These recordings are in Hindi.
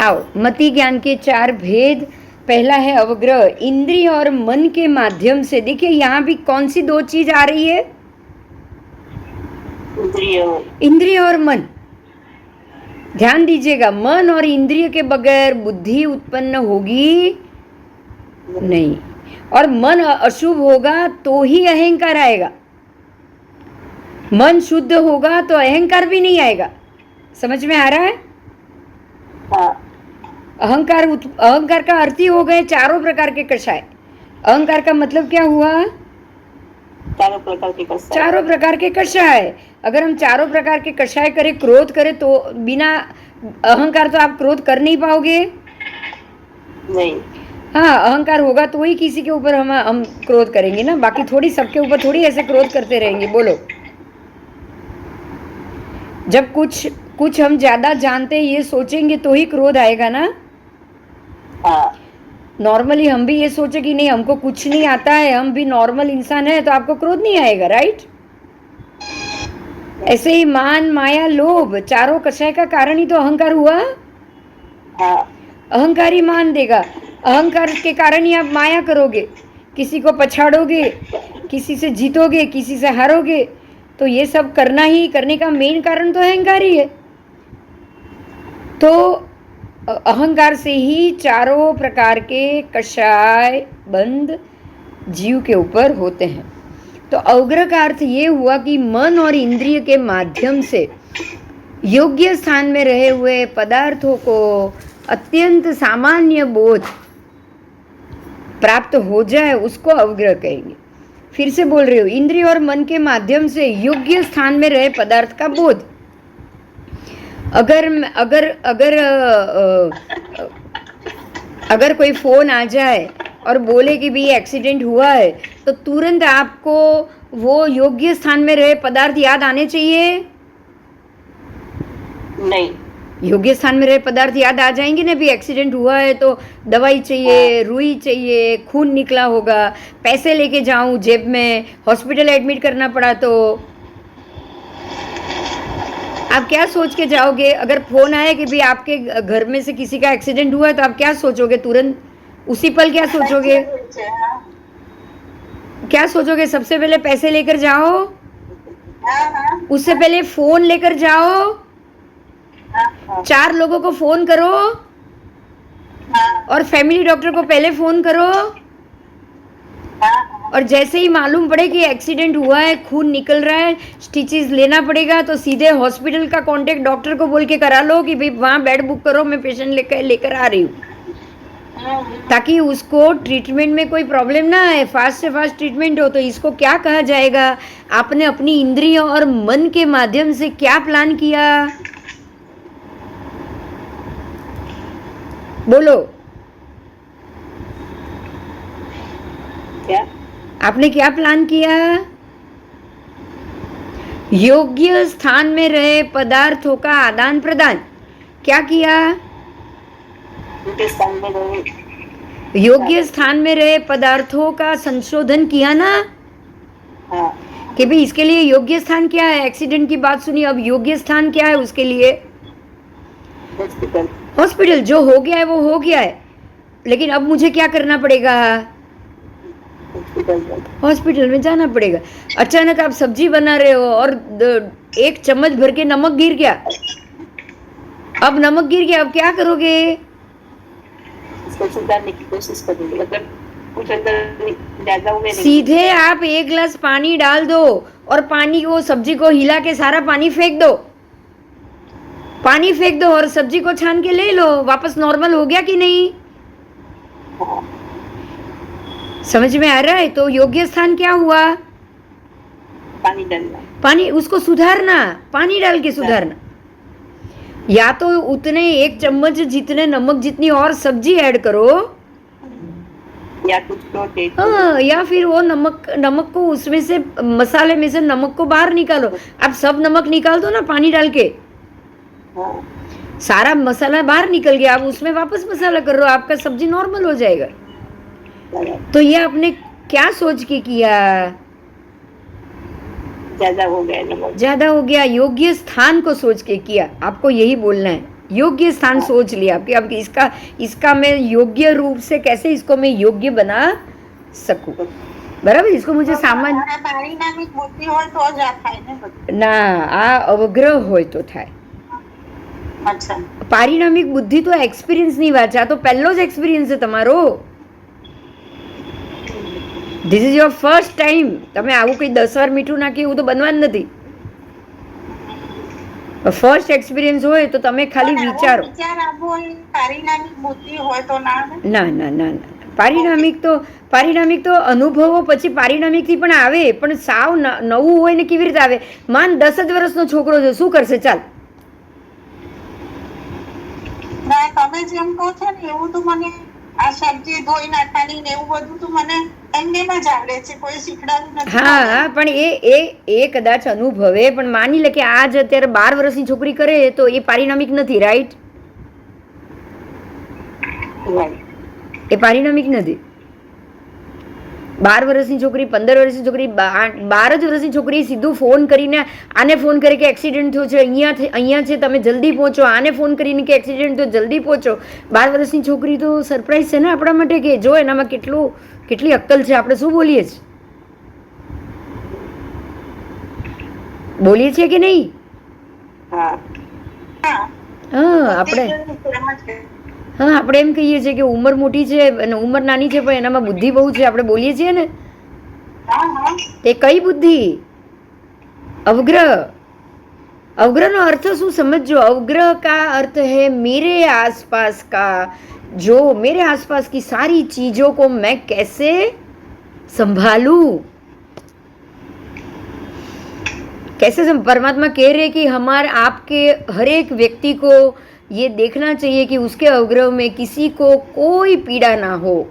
आओ, मति ज्ञान के 4 भेद। पहला है अवग्रह, इंद्रिय और मन के माध्यम से। देखिए यहाँ भी कौन सी 2 चीज आ रही है? इंद्रिय और मन। ध्यान दीजिएगा, मन और इंद्रिय के बगैर बुद्धि उत्पन्न होगी नहीं, और मन अशुभ होगा तो ही अहंकार आएगा। मन शुद्ध होगा तो अहंकार भी नहीं आएगा। समझ में आ रहा है? हाँ। अहंकार का अर्थ ही हो गए 4 प्रकार के कषाय। अहंकार का मतलब क्या हुआ? 4 प्रकार के कषाय। 4 प्रकार के कषाय। अगर हम 4 प्रकार के कषाय करें, क्रोध करें, तो बिना अहंकार तो आप क्रोध कर नहीं पाओगे। नहीं। हाँ, अहंकार होगा तो ही किसी के ऊपर हम क्रोध करेंगे ना, बाकी थोड़ी सबके ऊपर थोड़ी ऐसे क्रोध करते रहेंगे। बोलो, जब कुछ हम ज्यादा जानते हैं ये सोचेंगे तो ही क्रोध आएगा ना। हाँ। नॉर्मली हम भी ये सोचे कि नहीं हमको कुछ नहीं आता है, हम भी नॉर्मल इंसान है, तो आपको क्रोध नहीं आएगा, राइट? ऐसे ही मान, माया, लोभ, 4 कषाय का कारण ही तो अहंकार हुआ। हाँ। अहंकार ही मान देगा। अहंकार के कारण ही आप माया करोगे, किसी को पछाड़ोगे, किसी से जीतोगे, किसी से हारोगे। तो ये सब करने का मेन कारण तो अहंकार ही है। तो अहंकार से ही 4 प्रकार के कषाय बंद जीव के ऊपर होते हैं। तो अवग्रह का अर्थ ये हुआ कि मन और इंद्रिय के माध्यम से योग्य स्थान में रहे हुए पदार्थों को अत्यंत सामान्य बोध प्राप्त हो जाए, उसको अवग्रह कहेंगे। फिर से बोल रही हूँ, इंद्रिय और मन के माध्यम से योग्य स्थान में रहे पदार्थ का बोध। अगर कोई फोन आ जाए और बोले कि भाई एक्सीडेंट हुआ है, तो तुरंत आपको वो योग्य स्थान में रहे पदार्थ याद आने चाहिए? नहीं। योग्य स्थान में रहे पदार्थ याद आ जाएंगे ना। भी एक्सीडेंट हुआ है तो दवाई चाहिए, रुई चाहिए, खून निकला होगा, पैसे लेके जाऊं जेब में, हॉस्पिटल एडमिट करना पड़ा तो आप क्या सोच के जाओगे? अगर फोन आए कि भाई आपके घर में से किसी का एक्सीडेंट हुआ है, तो आप क्या सोचोगे? तुरंत उसी पल क्या सोचोगे? क्या सोचोगे? सबसे पहले पैसे लेकर जाओ, उससे पहले फोन लेकर जाओ, 4 लोगों को फोन करो, और फैमिली डॉक्टर को पहले फोन करो, और जैसे ही मालूम पड़े कि एक्सीडेंट हुआ है, खून निकल रहा है, स्टिचेस लेना पड़ेगा, तो सीधे हॉस्पिटल का कांटेक्ट डॉक्टर को बोल के करा लो कि भाई वहाँ बेड बुक करो, मैं पेशेंट लेकर आ रही हूँ, ताकि उसको ट्रीटमेंट में कोई प्रॉब्लम ना आए, फास्ट से फास्ट ट्रीटमेंट हो। तो इसको क्या कहा जाएगा? आपने अपनी इंद्रियों और मन के माध्यम से क्या प्लान किया? बोलो, क्या आपने क्या प्लान किया? योग्य स्थान में रहे पदार्थों का आदान प्रदान क्या किया? योग्य स्थान में रहे पदार्थों का संशोधन किया ना। हाँ। कि भाई इसके लिए योग्य स्थान क्या है? एक्सीडेंट की बात सुनी, अब योग्य स्थान क्या है उसके लिए? हॉस्पिटल। जो हो गया है वो हो गया है, लेकिन अब मुझे क्या करना पड़ेगा? हॉस्पिटल में जाना पड़ेगा। अचानक आप सब्जी बना रहे हो और 1 चम्मच भर के नमक गिर गया। अब नमक गिर गया, अब क्या करोगे? इसको सुधारने की कोशिश करोगे। अगर कुछ अंदर ज्यादा हुए, सीधे आप 1 गिलास पानी डाल दो, और पानी को, सब्जी को हिला के सारा पानी फेंक दो। पानी फेंक दो और सब्जी को छान के ले लो। वापस नॉर्मल हो गया कि नहीं? समझ में आ रहा है? तो योग्य स्थान क्या हुआ? पानी डालना, पानी, उसको सुधारना, पानी डाल के सुधारना। या तो उतने 1 चम्मच जितने नमक जितनी और सब्जी ऐड करो, या कुछ तो हाँ, या फिर वो नमक को उसमें से, मसाले में से नमक को बाहर निकालो। अब सब नमक निकाल दो ना पानी डाल के। हाँ। सारा मसाला बाहर निकल गया, अब उसमें वापस मसाला कर लो, आपका सब्जी नॉर्मल हो जाएगा। तो ये आपने क्या सोच के किया? ज्यादा हो गया नमक, ज्यादा हो गया। योग्य स्थान को सोच के किया, आपको यही बोलना है। योग्य स्थान सोच लिया कि अब इसका मैं योग्य रूप से कैसे इसको मैं योग्य बना सकूं. बराबर. इसको मुझे सामान्य અને પારિણામિક બુદ્ધિ હોય તો જ આ થાય ને બધું. ના, આ અવગ્રહ હોય તો થાય. અચ્છા. પારિણામિક બુદ્ધિ તો એક્સપિરિયન્સની વાત છે. આ તો પહેલો જ એક્સપિરિયન્સ છે તમારો. This is your first time. તમે આવું કંઈ 10 વાર મીઠું નાખ્યું એવું તો બનવાનું નથી. ફર્સ્ટ એક્સપિરિયન્સ હોય તો તમે ખાલી અને આવો વિચારો. વિચાર આવવો હોય, પારિણામિક બુદ્ધિ હોય તો ના આવે? ના ના ના ના. પારિણામિક તો અનુભવો પછી પારિણામિકથી પણ આવે, પણ સાવ નવું હોય ને કેવી રીતે આવે? માન 10 જ વર્ષનો છોકરો છે, શું કરશે? ચાલ. ના, તમે જેમ કહો છો ને એવું તો મને આ સબ્જી ધોઈ નાખવાની ને એવું બધું તો મને એમનેમ જ આવડે છે, કોઈ શીખડાવ્યું નથી. હા, પણ એ કદાચ અનુભવે, પણ માની લે કે આજ અત્યારે 12 વર્ષની છોકરી કરે તો એ પારિણામિક નથી. રાઈટ? એ પારિણામિક નથી. 12 વર્ષની છોકરી, 15 વર્ષની છોકરી, 12 જ વર્ષની છોકરી સીધું ફોન કરીને આને ફોન કરે કે એક્સિડન્ટ થયો છે, અહીંયા છે, તમે જલ્દી પહોંચો. આને ફોન કરીને કે એક્સિડન્ટ થયો, જલ્દી પહોંચો. 12 વર્ષની છોકરી તો સરપ્રાઈઝ છે ને આપણા માટે, કે જો એનામાં કેટલી અક્કલ છે. આપણે શું બોલીએ છીએ? બોલીએ છીએ કે નહીં? હા, આપણે એમ કહીએ છીએ કે ઉંમર મોટી છે અને ઉંમર નાની છે, પણ એનામાં બુદ્ધિ બહુ છે. આપણે બોલીએ છીએ ને. તે કઈ બુદ્ધિ? अवग्रह. अवग्रह નો अर्थ શું समझो? अवग्रह का अर्थ है मेरे आसपास का, जो मेरे आसपास की सारी चीजों को मैं कैसे संभालूं. कैसे परमात्मा कह रहे कि हमारे आपके हर एक व्यक्ति को ये देखना चाहिए कि उसके अवग्रह में किसी को कोई पीड़ा ना हो.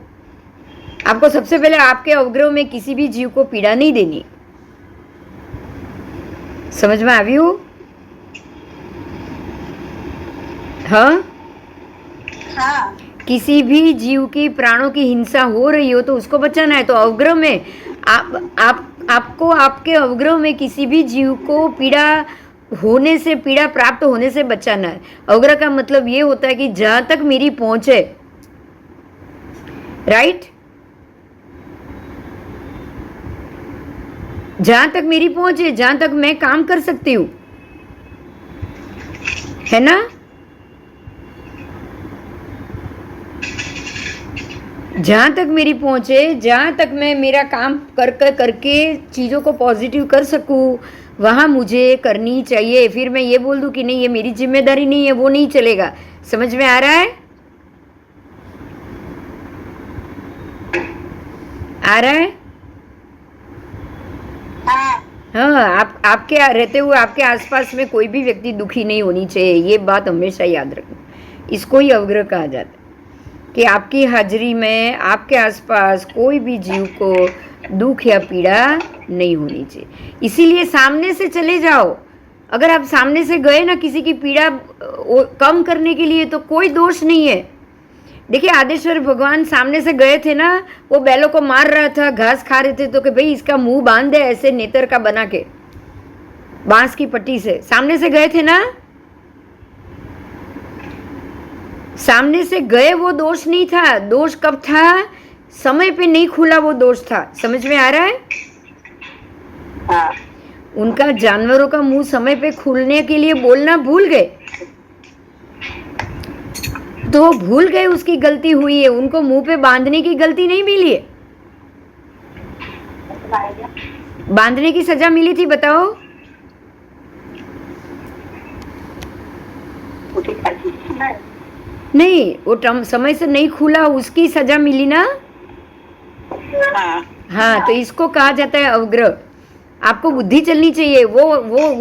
आपको सबसे पहले आपके अवग्रह में किसी भी जीव को पीड़ा नहीं देनी. समझ में આવ્યું? हाँ, किसी भी जीव की, प्राणों की हिंसा हो रही हो तो उसको बचाना है. तो अवग्रह में आपको आपके अवग्रह में किसी भी जीव को पीड़ा प्राप्त होने से बचाना है. अवग्रह का मतलब ये होता है कि जहां तक मेरी पहुंच है. राइट? जहां तक मेरी पहुंच है, जहां तक मैं काम कर सकती हूं, है ना? जहां तक मेरी पहुंच है, जहां तक मैं मेरा काम करके चीज़ों को पॉजिटिव कर सकूं, वहाँ मुझे करनी चाहिए. फिर मैं ये बोल दूं कि नहीं, ये मेरी जिम्मेदारी नहीं है, वो नहीं चलेगा. समझ में आ रहा है? आ रहा है? हाँ, आपके रहते हुए आपके आसपास में कोई भी व्यक्ति दुखी नहीं होनी चाहिए. ये बात हमेशा याद रखना. इसको ही अवग्रह कहा जाता है कि आपकी हाजिरी में आपके आसपास कोई भी जीव को दुख या पीड़ा नहीं होनी चाहिए. इसीलिए सामने से चले जाओ. अगर आप सामने से गए ना किसी की पीड़ा कम करने के लिए, तो कोई दोष नहीं है. देखिए, आदेश्वर भगवान सामने से गए थे ना, वो बैलों को मार रहा था, घास खा रहे थे, तो कि भाई इसका मुंह बांध दे ऐसे नेतर का बना के, बांस की पट्टी से. सामने से गए थे ना. सामने से गए, वो दोष नहीं था. दोष कब था? समय पे नहीं खुला, वो दोष था. समझ में आ रहा है? हाँ. उनका जानवरों का मुंह समय पे खुलने के लिए बोलना भूल गए, तो भूल गए उसकी गलती हुई है. उनको मुंह पे बांधने की गलती नहीं मिली है. बांधने की सजा मिली थी, बताओ. नहीं, वो समय से नहीं खुला, उसकी सजा मिली ना. हाँ, तो इसको कहा जाता है अवग्रह. आपको बुद्धि चलनी चाहिए, वो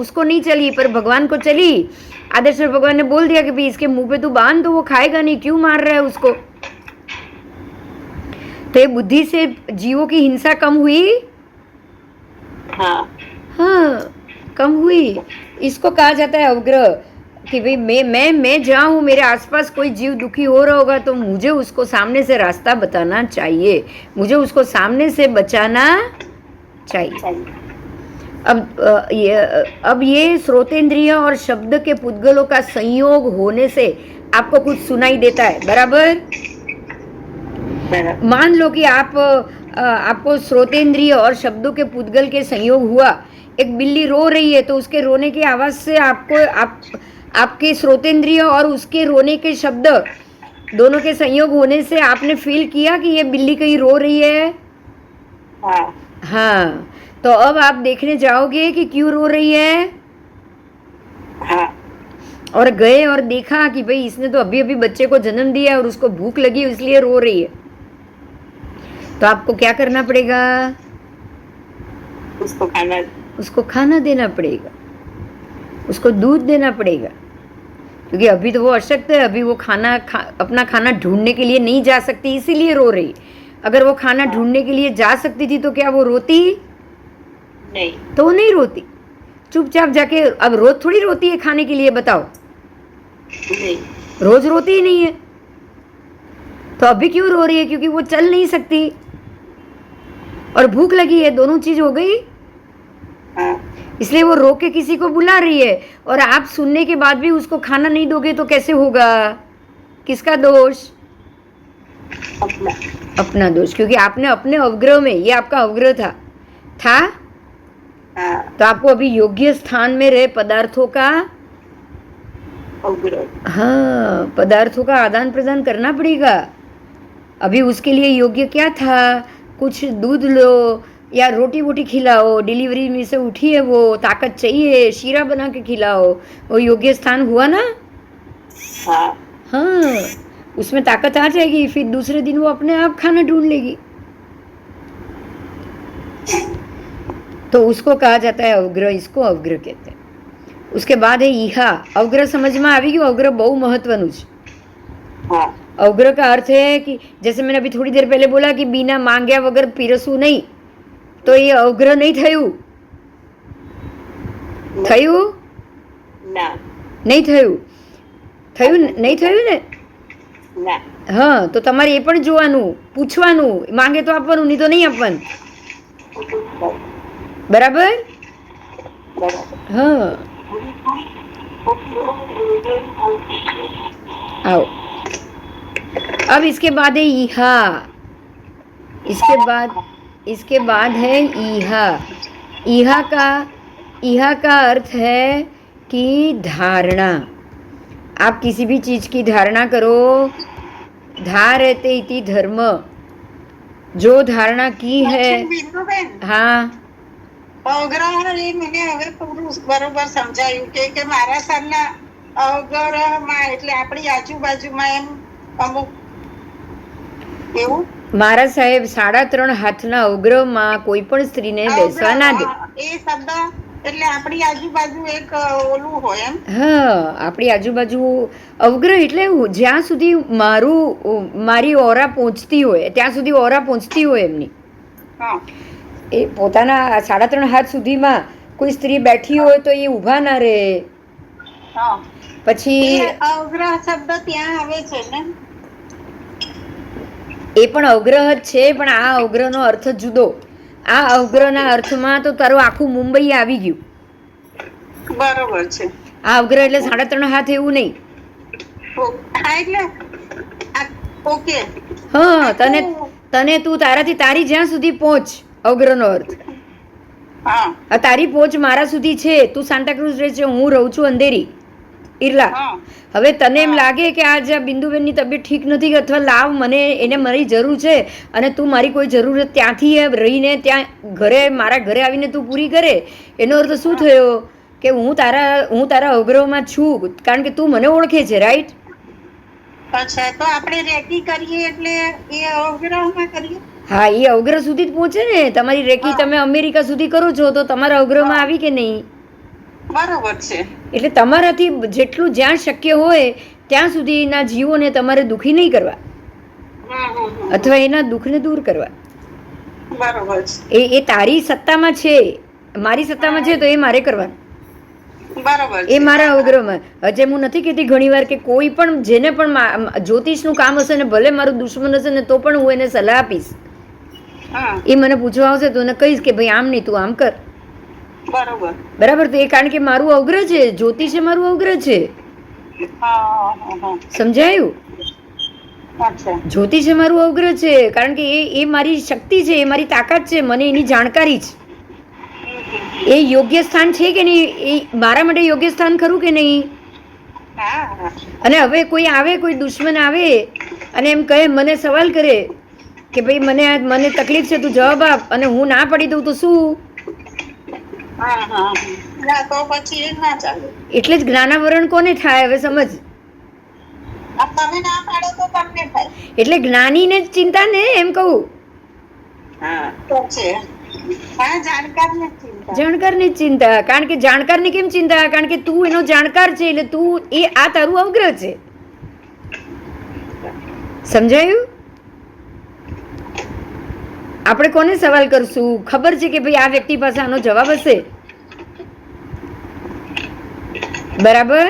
उसको नहीं चली, पर भगवान को चली. आदेश्वर भगवान ने बोल दिया कि भाई इसके मुंह पे तू बांध, तो वो खाएगा नहीं, क्यों मार रहा है उसको. तो ये बुद्धि से जीवों की हिंसा कम हुई. हाँ, कम हुई. इसको कहा जाता है अवग्रह कि भाई मैं जहाँ हूँ, मेरे आसपास कोई जीव दुखी हो रहा होगा तो मुझे उसको सामने से रास्ता बताना चाहिए, मुझे उसको सामने से बचाना चाहिए. अब ये श्रोतेंद्रिय और शब्द के पुद्गलों का संयोग होने से आपको कुछ सुनाई देता है, बराबर? बराबर। मान लो कि आपको श्रोतेंद्रिय और शब्दों के पुद्गल के संयोग हुआ, एक बिल्ली रो रही है तो उसके रोने की आवाज से आपके श्रोतेंद्रिय और उसके रोने के शब्द दोनों के संयोग होने से आपने फील किया कि ये बिल्ली कहीं रो रही है। हाँ हाँ, तो अब आप देखने जाओगे कि क्यों रो रही है, हाँ और गए और देखा कि भाई इसने तो अभी अभी बच्चे को जन्म दिया और उसको भूख लगी इसलिए रो रही है, तो आपको क्या करना पड़ेगा? उसको खाना देना पड़ेगा, उसको दूध देना पड़ेगा, क्योंकि अभी तो वो अशक्त है, अभी वो अपना खाना ढूंढने के लिए नहीं जा सकती इसीलिए रो रही। अगर वो खाना ढूंढने के लिए जा सकती थी तो क्या वो रोती? नहीं। तो वो नहीं रोती, चुपचाप जाके, अब रोज थोड़ी रोती है खाने के लिए, बताओ? नहीं, रोज रोती ही नहीं है। तो अभी क्यों रो रही है? क्योंकि वो चल नहीं सकती और भूख लगी है, दोनों चीज हो गई। हाँ। इसलिए वो रो के किसी को बुला रही है, और आप सुनने के बाद भी उसको खाना नहीं दोगे तो कैसे होगा? किसका दोष? अपना दोष, क्योंकि आपने अपने अवग्रह में, ये आपका अवग्रह था। हाँ। तो आपको अभी योग्य स्थान में रहे पदार्थों का, हाँ, पदार्थों का आदान प्रदान करना पड़ेगा। अभी उसके लिए योग्य क्या था? कुछ दूध लो या रोटी वोटी खिलाओ, डिलीवरी में से उठी है वो, ताकत चाहिए, शीरा बना के खिलाओ, वो योग्य स्थान हुआ ना? हाँ, उसमें ताकत आ जाएगी, फिर दूसरे दिन वो अपने आप खाना ढूंढ लेगी। तो उसको कहा जाता है अवग्रह, इसको अवग्रह कहते हैं। उसके बाद है ईहा। अवग्रह समझ में આવી ગયું? अवग्रह बहु महत्वનું છે। अवग्रह का अर्थ है कि जैसे मैंने अभी थोड़ी देर पहले बोला कि बिना मांग्या वगर पीरसू नहीं, तो ये अवग्रह नहीं થયું? થયું? નહીં થયું? થયું નહીં થયું ને? હા, તો તમારે એ પણ જોવાનું, પૂછવાનું, માંગે તો આપવાનું, નહીં તો નહીં આપવાનું, बराबर? हाँ, आओ। अब इसके बाद है ईहा। इसके बाद है ईहा। ईहा का अर्थ है कि धारणा। आप किसी भी चीज की धारणा करो, धारयते इति धर्म, जो धारणा की है। हाँ, અવગ્રહ એ મને હવે પૂરું બરોબર સમજાયું કે મારા સારના અવગ્રહમાં એટલે આપણી આજુબાજુમાં એમ અમુક એવું મારા સાહેબ 3.5 હાથના અવગ્રહમાં કોઈ પણ સ્ત્રીને બેસવા ના દે. એ શબ્દ એટલે આપણી આજુબાજુ એક ઓલું હોય એમ. હા, આપણી આજુબાજુ અવગ્રહ એટલે જ્યાં સુધી મારી ઓરા પહોંચતી હોય ત્યાં સુધી ઓરા પહોંચતી હોય એમની. એ પોતાના 3.5 હાથ સુધીમાં કોઈ સ્ત્રી બેઠી હોય તો એ ઊભા ના રહે. પછી અવગ્રહ શબ્દ ત્યાં આવે છે ને? એ પણ અવગ્રહ જ છે, પણ આ અવગ્રહનો અર્થ જુદો. આ અવગ્રહના અર્થમાં તો તારું આખું મુંબઈ આવી ગયું. બરોબર છે. આ અવગ્રહ એટલે 3.5 હાથ એવું નહીં. ઓકે. હા, તને તું તારાથી તારી જ્યાં સુધી પહોંચ, અવગ્રહનો અર્થ. તારી પહોંચ મારા સુધી છે, તું સાન્ટાક્રુઝ રહે છે, હું રહું છું અંધેરી ઈરલા. હવે તને એમ લાગે કે આજે આ બિંદુબેનની તબિયત ઠીક નથી, અથવા લાવ મને એને મારી જરૂર છે, અને તું મારી કોઈ જરૂરત ત્યાંથી રહીને ત્યાં મારા ઘરે આવીને તું પૂરી કરે, એનો અર્થ શું થયો? કે હું તારા અવગ્રહમાં છું, કારણ કે તું મને ઓળખે છે, રાઈટ? અચ્છા, તો આપણે રેકી કરીએ એટલે એ અવગ્રહમાં કરીએ? હા, એ અવગ્રહ સુધી જ પહોંચે ને. તમારી રેકી તમે અમેરિકા સુધી કરો છો તો તમારા અવગ્રહમાં આવી કે નહીં? બરોબર છે. એટલે તમારાથી જેટલું જ્યાં શક્ય હોય ત્યાં સુધીના જીવોને તમારે દુઃખી નહીં કરવા, અથવા એના દુઃખને દૂર કરવા. બરોબર છે. એ તારી સત્તામાં છે, મારી સત્તામાં છે, તો એ મારે કરવાનું. બરોબર. એ મારા અવગ્રહમાં. હજે હું નથી કહેતી ઘણીવાર કે કોઈ પણ જેને પણ જ્યોતિષનું કામ હશે ને, ભલે મારું દુશ્મન હશે ને, તો પણ હું એને સલાહ આપીશ. એ મને પૂછવા આવશે તો એને કહીશ કે ભાઈ આમ નહીં, તું આમ કર. બરોબર. બરાબર. તો એ કારણ કે મારું અવગ્રહ છે, જ્યોતિષ એ મારું અવગ્રહ છે. હા હા હા. સમજાયું? અચ્છા. જ્યોતિષ એ મારું અવગ્રહ છે કારણ કે એ મારી શક્તિ છે, એ મારી તાકાત છે, મને એની જાણકારી છે. એ યોગ્ય સ્થાન છે કે નહીં, એ મારા માટે યોગ્ય સ્થાન ખરું કે નહીં? હા હા. અને હવે કોઈ આવે, કોઈ દુશ્મન આવે અને એમ કહે, મને સવાલ કરે કે ભાઈ મને તકલીફ છે, તું જવાબ આપ, અને હું ના પાડી દઉં તો શું? હા હા. ના તો પછી એ ના ચાલે. એટલે જ જ્ઞાનાવરણ કોને થાય? હવે સમજ. આ તમે ના પાડો તો તમને થાય. એટલે જ્ઞાનીને જ ચિંતા ને, એમ કહું. હા. તો છે. હા, જાણકાર ને ચિંતા. જાણકારની જ ચિંતા. કારણ કે જાણકારની કેમ ચિંતા? કારણ કે તું એનો જાણકાર છે, એટલે તું આ તારું અવગ્રહ છે. સમજાયું? આપણે કોને સવાલ કરશું? ખબર છે કે ભાઈ આ વ્યક્તિ પાસે આનો જવાબ હશે. બરાબર.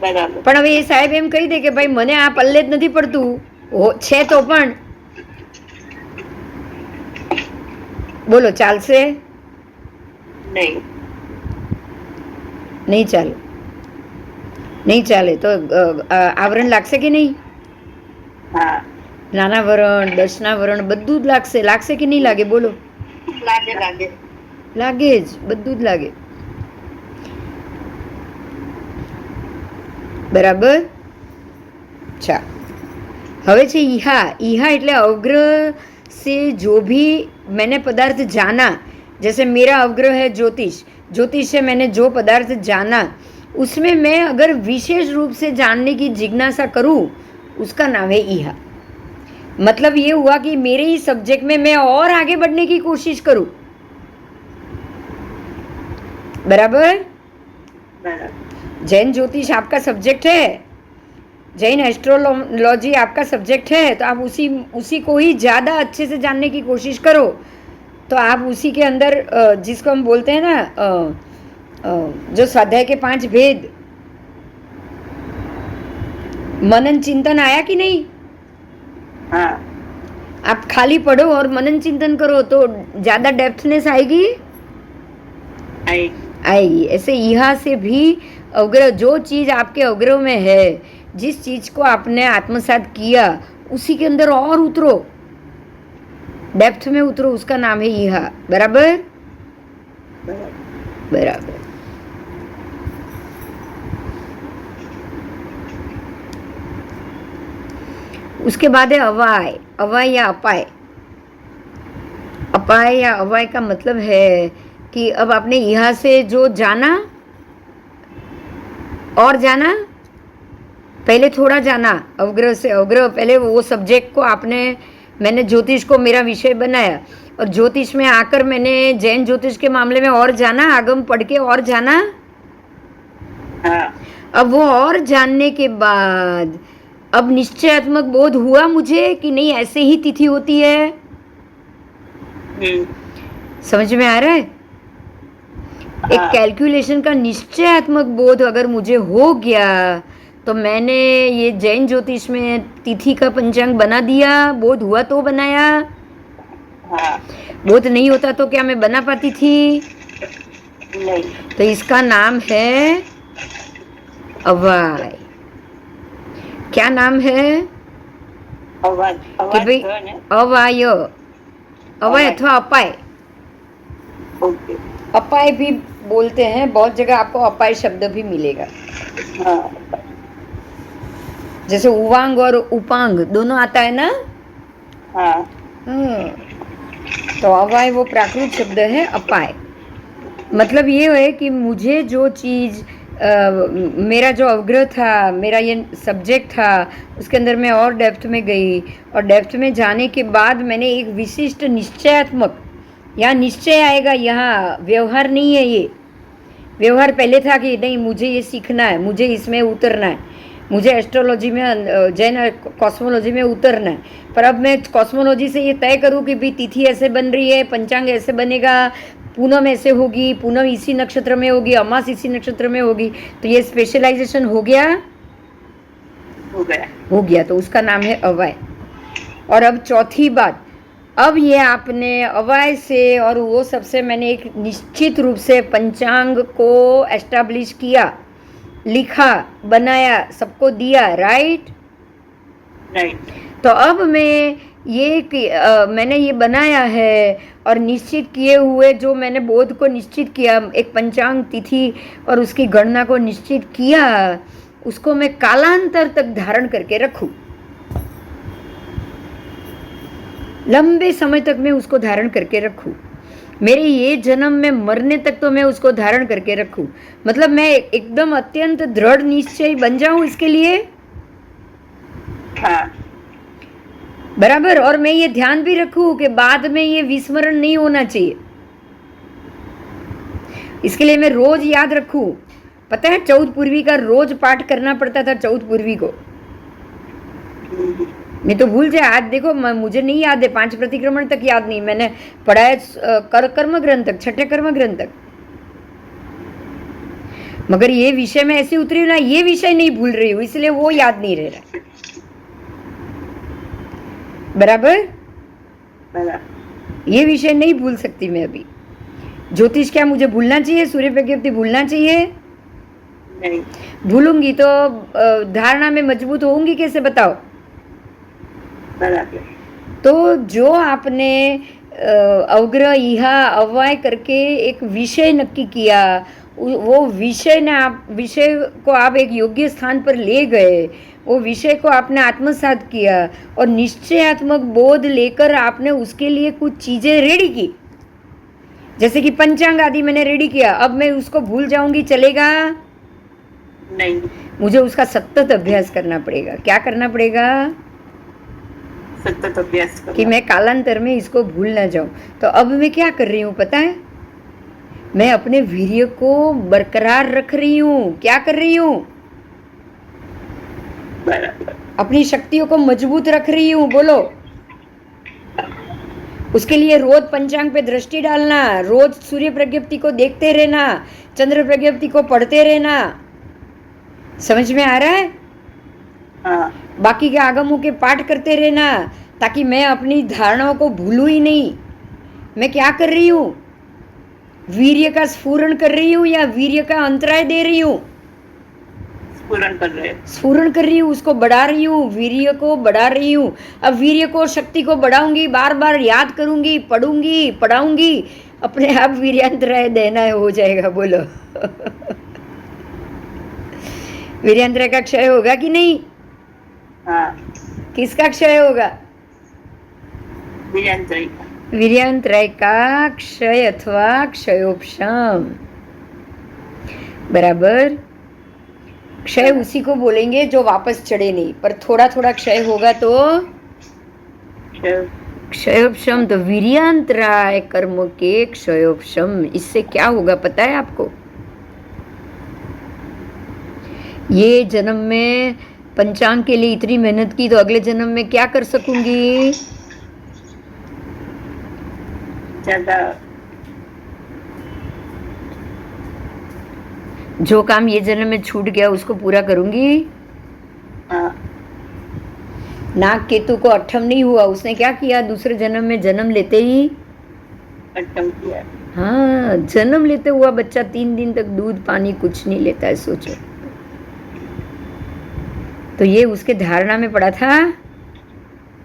બરાબર. પણ હવે એ સાહેબ એમ કહી દે કે ભાઈ મને આ પલ્લે જ નથી પડતું, છે તો પણ. બોલો, ચાલશે? નહીં. નહીં ચાલે. નહીં ચાલે તો આવરણ લાગશે કે નહીં? હા. નાના વરણ, દસના વરણ બધું જ લાગશે. લાગશે કે નહીં લાગે? બોલો. લાગે લાગે. લાગે જ, બધું જ લાગે. બરાબર. अच्छा, હવે છે ईहा. ईहा એટલે अवग्रह से जो भी मैंने पदार्थ जाना, जैसे मेरा अवग्रह है ज्योतिष, ज्योतिष से मैंने जो पदार्थ जाना, उसमें मैं अगर विशेष रूप से जानने की जिज्ञासा करूं, उसका नाम है ईहा. मतलब ये हुआ कि मेरे ही सब्जेक्ट में मैं और आगे बढ़ने की कोशिश करूं. बराबर. બરાબર. जैन ज्योतिष आपका सब्जेक्ट है, जैन एस्ट्रोलॉजी आपका सब्जेक्ट है, तो आप उसी को ही ज़्यादा अच्छे से जानने की कोशिश करो. तो आप उसी के अंदर जिसको हम बोलते हैं ना, जो स्वाध्याय के 5 भेद, मनन चिंतन आया कि नहीं? हाँ. आप खाली पढ़ो और मनन चिंतन करो तो ज़्यादा डेप्थनेस आएगी. आएगी. ऐसे यहाँ से भी अवग्रह, जो चीज़ आपके अवग्रह में है, जिस चीज को आपने आत्मसात किया, उसी के अंदर और उतरो, डेप्थ में उतरो, उसका नाम है ईहा. बराबर. बराबर. उसके बाद है अवाय. अवाय या अपाय. अपाय या अवाय का मतलब है कि अब आपने यहाँ से जो जाना और जाना, पहले थोड़ा जाना अवग्रह से. अवग्रह पहले वो सब्जेक्ट को आपने, मैंने ज्योतिष को मेरा विषय बनाया, और ज्योतिष में आकर मैंने जैन ज्योतिष के मामले में और जाना, आगम पढ़ के और जाना. हाँ. अब वो और जानने के बाद अब निश्चयात्मक बोध हुआ मुझे कि नहीं ऐसे ही तिथि होती है. समझ में आ रहा है? एक कैलकुलेशन का निश्चयात्मक बोध अगर मुझे हो गया तो मैंने ये जैन ज्योतिष में तिथि का पंचांग बना दिया. बोध हुआ तो बनाया. हाँ. बोध नहीं होता तो क्या मैं बना पाती थी? नहीं. तो इसका नाम है अवाय. क्या नाम है? अवाय. कि भाई अवाय, अवाय अथवा अपाय. ओके. अपाय भी बोलते हैं, बहुत जगह आपको अपाय शब्द भी मिलेगा. हाँ. जैसे उवांग और उपांग दोनों आता है ना. हाँ. तो अवाय वो प्राकृत शब्द है. अपाय मतलब ये है कि मुझे जो चीज़, मेरा जो अवग्रह था, मेरा ये सब्जेक्ट था, उसके अंदर मैं और डेप्थ में गई, और डेप्थ में जाने के बाद मैंने एक विशिष्ट निश्चयात्मक, यहाँ निश्चय आएगा, यहाँ व्यवहार नहीं है. ये व्यवहार पहले था कि नहीं मुझे ये सीखना है, मुझे इसमें उतरना है, मुझे एस्ट्रोलॉजी में, जैन कॉस्मोलॉजी में उतरना है. पर अब मैं कॉस्मोलॉजी से ये तय करूँ कि भाई तिथि ऐसे बन रही है, पंचांग ऐसे बनेगा, पूनम ऐसे होगी, पूनम इसी नक्षत्र में होगी, अमास इसी नक्षत्र में होगी, तो ये स्पेशलाइजेशन हो गया. हो गया. हो गया. तो उसका नाम है अवाय. और अब चौथी बात, अब ये आपने अवाय से और वो सबसे मैंने एक निश्चित रूप से पंचांग को एस्टैब्लिश किया, लिखा, बनाया, सबको दिया, राइट। राइट। तो अब मैंने ये बनाया है और निश्चित किए हुए जो मैंने बोध को निश्चित किया, एक पंचांग तिथि और उसकी गणना को निश्चित किया, उसको मैं कालांतर तक धारण करके रखूं, लंबे समय तक मैं उसको धारण करके रखूं, मेरे ये जन्म में मरने तक तो मैं उसको धारण करके रखूं, मतलब मैं एकदम अत्यंत दृढ़ निश्चय बन जाऊं इसके लिए। हाँ। बराबर। और मैं ये ध्यान भी रखूं कि बाद में ये विस्मरण नहीं होना चाहिए, इसके लिए मैं रोज याद रखूं। पता है 14 पूर्वी का रोज पाठ करना पड़ता था 14 पूर्वी को, नहीं तो भूल जाए। आज देखो मुझे नहीं याद है, 5 प्रतिक्रमण तक याद नहीं, मैंने पढ़ा है कर्म ग्रंथ तक, 6ठे कर्म ग्रंथ तक, मगर ये विषय में ऐसे उतरी ना, ये विषय नहीं भूल रही हूँ, इसलिए वो याद नहीं रह रहा। बराबर। ये विषय नहीं भूल सकती मैं अभी। ज्योतिष क्या मुझे भूलना चाहिए? सूर्य प्रज्ञप्ति भूलना चाहिए? नहीं। भूलूंगी तो धारणा में मजबूत होंगी कैसे, बताओ। बराबर। तो जो आपने अवग्रह इहा अव्यय करके एक विषय नक्की किया, वो विषय को आप एक योग्य स्थान पर ले गए, वो विषय को आपने आत्मसात किया और निश्चयात्मक बोध लेकर आपने उसके लिए कुछ चीजें रेडी की, जैसे कि पंचांग आदि मैंने रेडी किया। अब मैं उसको भूल जाऊंगी, चलेगा नहीं। मुझे उसका सतत अभ्यास करना पड़ेगा। क्या करना पड़ेगा? सतत अभ्यास करना, कि मैं कालांतर में इसको भूल ना जाऊं। तो अब मैं क्या कर रही हूँ पता है? मैं अपने वीर्य को बरकरार रख रही हूँ। क्या कर रही हूँ? बराबर। अपनी शक्तियों को मजबूत रख रही हूँ। बोलो। उसके लिए रोज पंचांग पे दृष्टि डालना, रोज सूर्य प्रज्ञप्ति को देखते रहना, चंद्र प्रज्ञप्ति को पढ़ते रहना। समझ में आ रहा है? हाँ। बाकी के आगमों के पाठ करते रहना, ताकि मैं अपनी धारणाओं को भूलूं ही नहीं। मैं क्या कर रही हूँ? वीर्य का स्फुरण कर रही हूँ या वीर्य का अंतराय दे रही हूँ? स्फुरण कर रहे हैं। स्फुरण कर रही हूँ, उसको बढ़ा रही हूँ, वीर्य को बढ़ा रही हूँ। अब वीर्य को, शक्ति को बढ़ाऊंगी, बार बार याद करूंगी, पढ़ूंगी, पढ़ाऊंगी, अपने आप वीर्यांतराय देना हो जाएगा। बोलो। वीर्यांतराय का क्षय होगा कि नहीं? हाँ। किसका क्षय होगा? वीर्यांतराय का। वीर्यांतराय का क्षय अथवा क्षयोपशम। बराबर। क्षय उसी को बोलेंगे जो वापस चढ़े नहीं, पर थोड़ा थोड़ा क्षय होगा तो क्षयोपशम। तो वीर्यांतराय कर्म के क्षयोपशम। इससे क्या होगा पता है आपको? ये जन्म में पंचांग के लिए इतनी मेहनत की, तो अगले जन्म में क्या कर सकूंगी? ज्यादा। जो काम ये जन्म में छूट गया उसको पूरा करूंगी। हाँ। नाग केतु को अट्ठम नहीं हुआ, उसने क्या किया? दूसरे जन्म में जन्म लेते ही अट्ठम किया। हाँ, जन्म लेते हुआ बच्चा 3 दिन तक दूध पानी कुछ नहीं लेता है। सोचो। तो ये उसके धारणा में पड़ा था।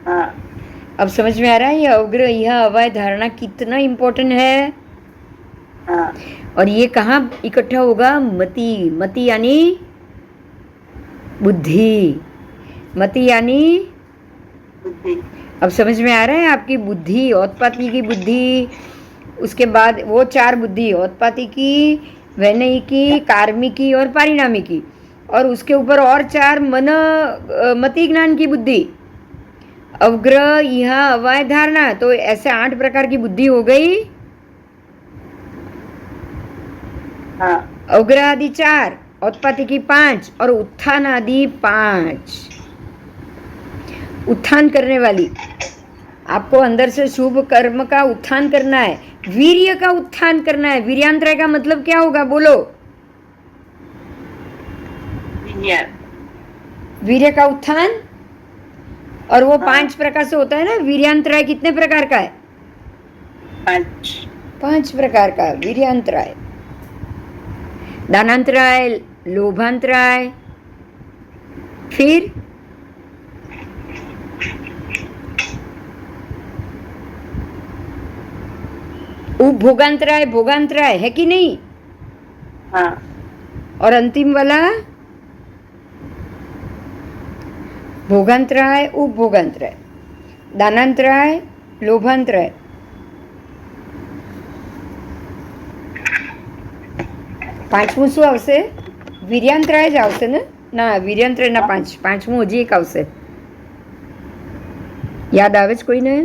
हाँ। अब समझ में आ रहा है ये अवग्रह यह अवाय धारणा कितना इम्पोर्टेंट है। हाँ। और ये कहाँ इकट्ठा होगा? मति। मति यानी बुद्धि। मति यानी बुद्धि। अब समझ में आ रहा है? आपकी बुद्धि, औत्पाती की बुद्धि, उसके बाद वो 4 बुद्धि, औत्पाती की, वैनयिकी, कार्मिकी और पारिणामिकी, और उसके ऊपर और 4 मति ज्ञान की बुद्धि। अवग्रह यह अवाय धारणा, तो ऐसे 8 प्रकार की बुद्धि हो गई। हाँ। अवग्रह आदि 4, औत्पाती की 5 और उत्थान आदि 5। उत्थान करने वाली, आपको अंदर से शुभ कर्म का उत्थान करना है, वीर्य का उत्थान करना है। वीर्यांतराय का मतलब क्या होगा? बोलो। वीर्य का उत्थान, और वो 5 प्रकार से होता है ना। वीर्यांतराय कितने प्रकार का है? 5। 5 प्रकार का वीर्यांतराय। दानांतराय, लोभांतराय, फिर उपभोगांतराय, भोगांतराय है कि नहीं? हाँ। और अंतिम वाला भोगांतराय, उपभोगांतराय, दानांतराय, लोभांतराय। પાંચમું શું આવશે? વીર્યાંતરાય જ આવશે ને? ના, વીર્યાંતરાય ના 5. પાંચમું હજી એક આવશે. યાદ આવે છે કોઈને?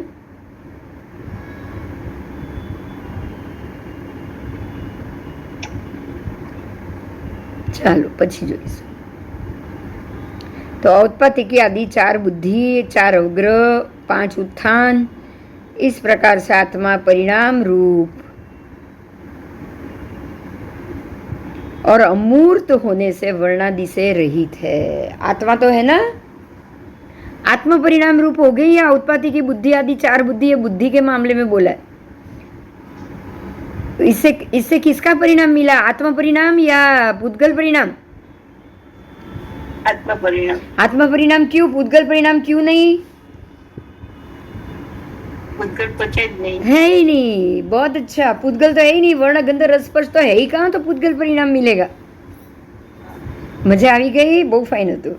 ચાલો પછી જોઈશું. तो औत्पत्ति की आदि 4 बुद्धि, 4 अवग्रह, 5 उत्थान, इस प्रकार से आत्मा परिणाम रूप और अमूर्त होने से वर्णादि से रहित है। आत्मा तो है ना, आत्म परिणाम रूप हो गई या उत्पत्ति की बुद्धि आदि 4 बुद्धि है, बुद्धि के मामले में बोला है। तो इससे किसका परिणाम मिला? आत्म परिणाम या पुद्गल परिणाम? आत्मा परिणाम। आत्म परिणाम क्यों? पुद्गल परिणाम क्यों नहीं? पुद्गल तो है नहीं। है ही नहीं। बहुत अच्छा। पुद्गल तो है ही नहीं, वर्ण गंध रस स्पर्श तो है ही कहाँ, तो पुद्गल परिणाम मिलेगा। मजा આવી ગઈ? બહુ ફાઇન હતું।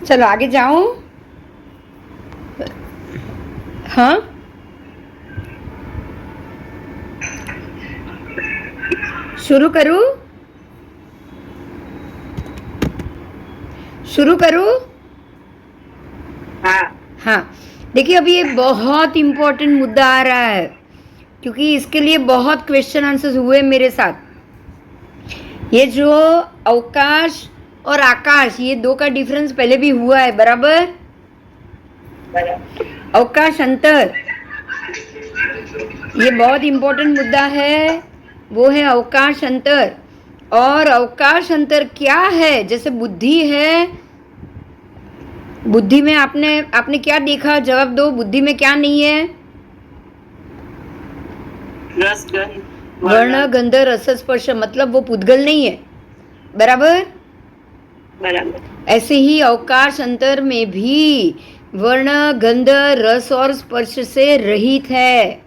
चलो आगे जाओ। हाँ, शुरू करूं? शुरू करूं? हाँ। हाँ, देखिए अभी ये बहुत इम्पोर्टेंट मुद्दा आ रहा है, क्योंकि इसके लिए बहुत क्वेश्चन आंसर्स हुए मेरे साथ। ये जो अवकाश और आकाश, ये 2 का डिफरेंस पहले भी हुआ है, बराबर? अवकाश अंतर, ये बहुत इम्पोर्टेंट मुद्दा है, वो है अवकाश अंतर। और अवकाश अंतर क्या है? जैसे बुद्धि है, बुद्धि में आपने क्या देखा? जवाब दो। बुद्धि में क्या नहीं है? रस गंध वर्ण गंध रस स्पर्श, मतलब वो पुद्गल नहीं है, बराबर? बराबर। ऐसे ही अवकाश अंतर में भी वर्ण गंध रस और स्पर्श से रहित है।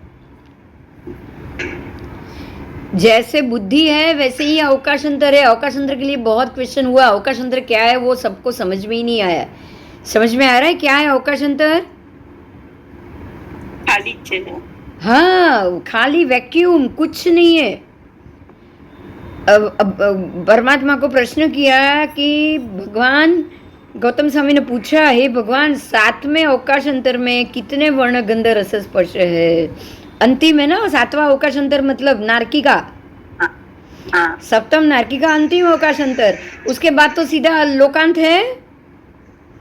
जैसे बुद्धि है वैसे ही अवकाश अंतर है। अवकाश अंतर के लिए बहुत क्वेश्चन हुआ। अवकाश अंतर क्या है वो सबको समझ में ही नहीं आया। समझ में आ रहा है क्या है अवकाश अंतर? खाली है। हाँ, खाली वैक्यूम, कुछ नहीं है। अब परमात्मा को प्रश्न किया कि भगवान, गौतम स्वामी ने पूछा, हे भगवान 7वें अवकाश अंतर में कितने वर्ण गंध रस स्पर्श है? अंतिम है ना 7वां अवकाश अंतर, मतलब नारकिका। हाँ। सप्तम नारकिका अंतिम अवकाश अंतर, उसके बाद तो सीधा लोकांत है।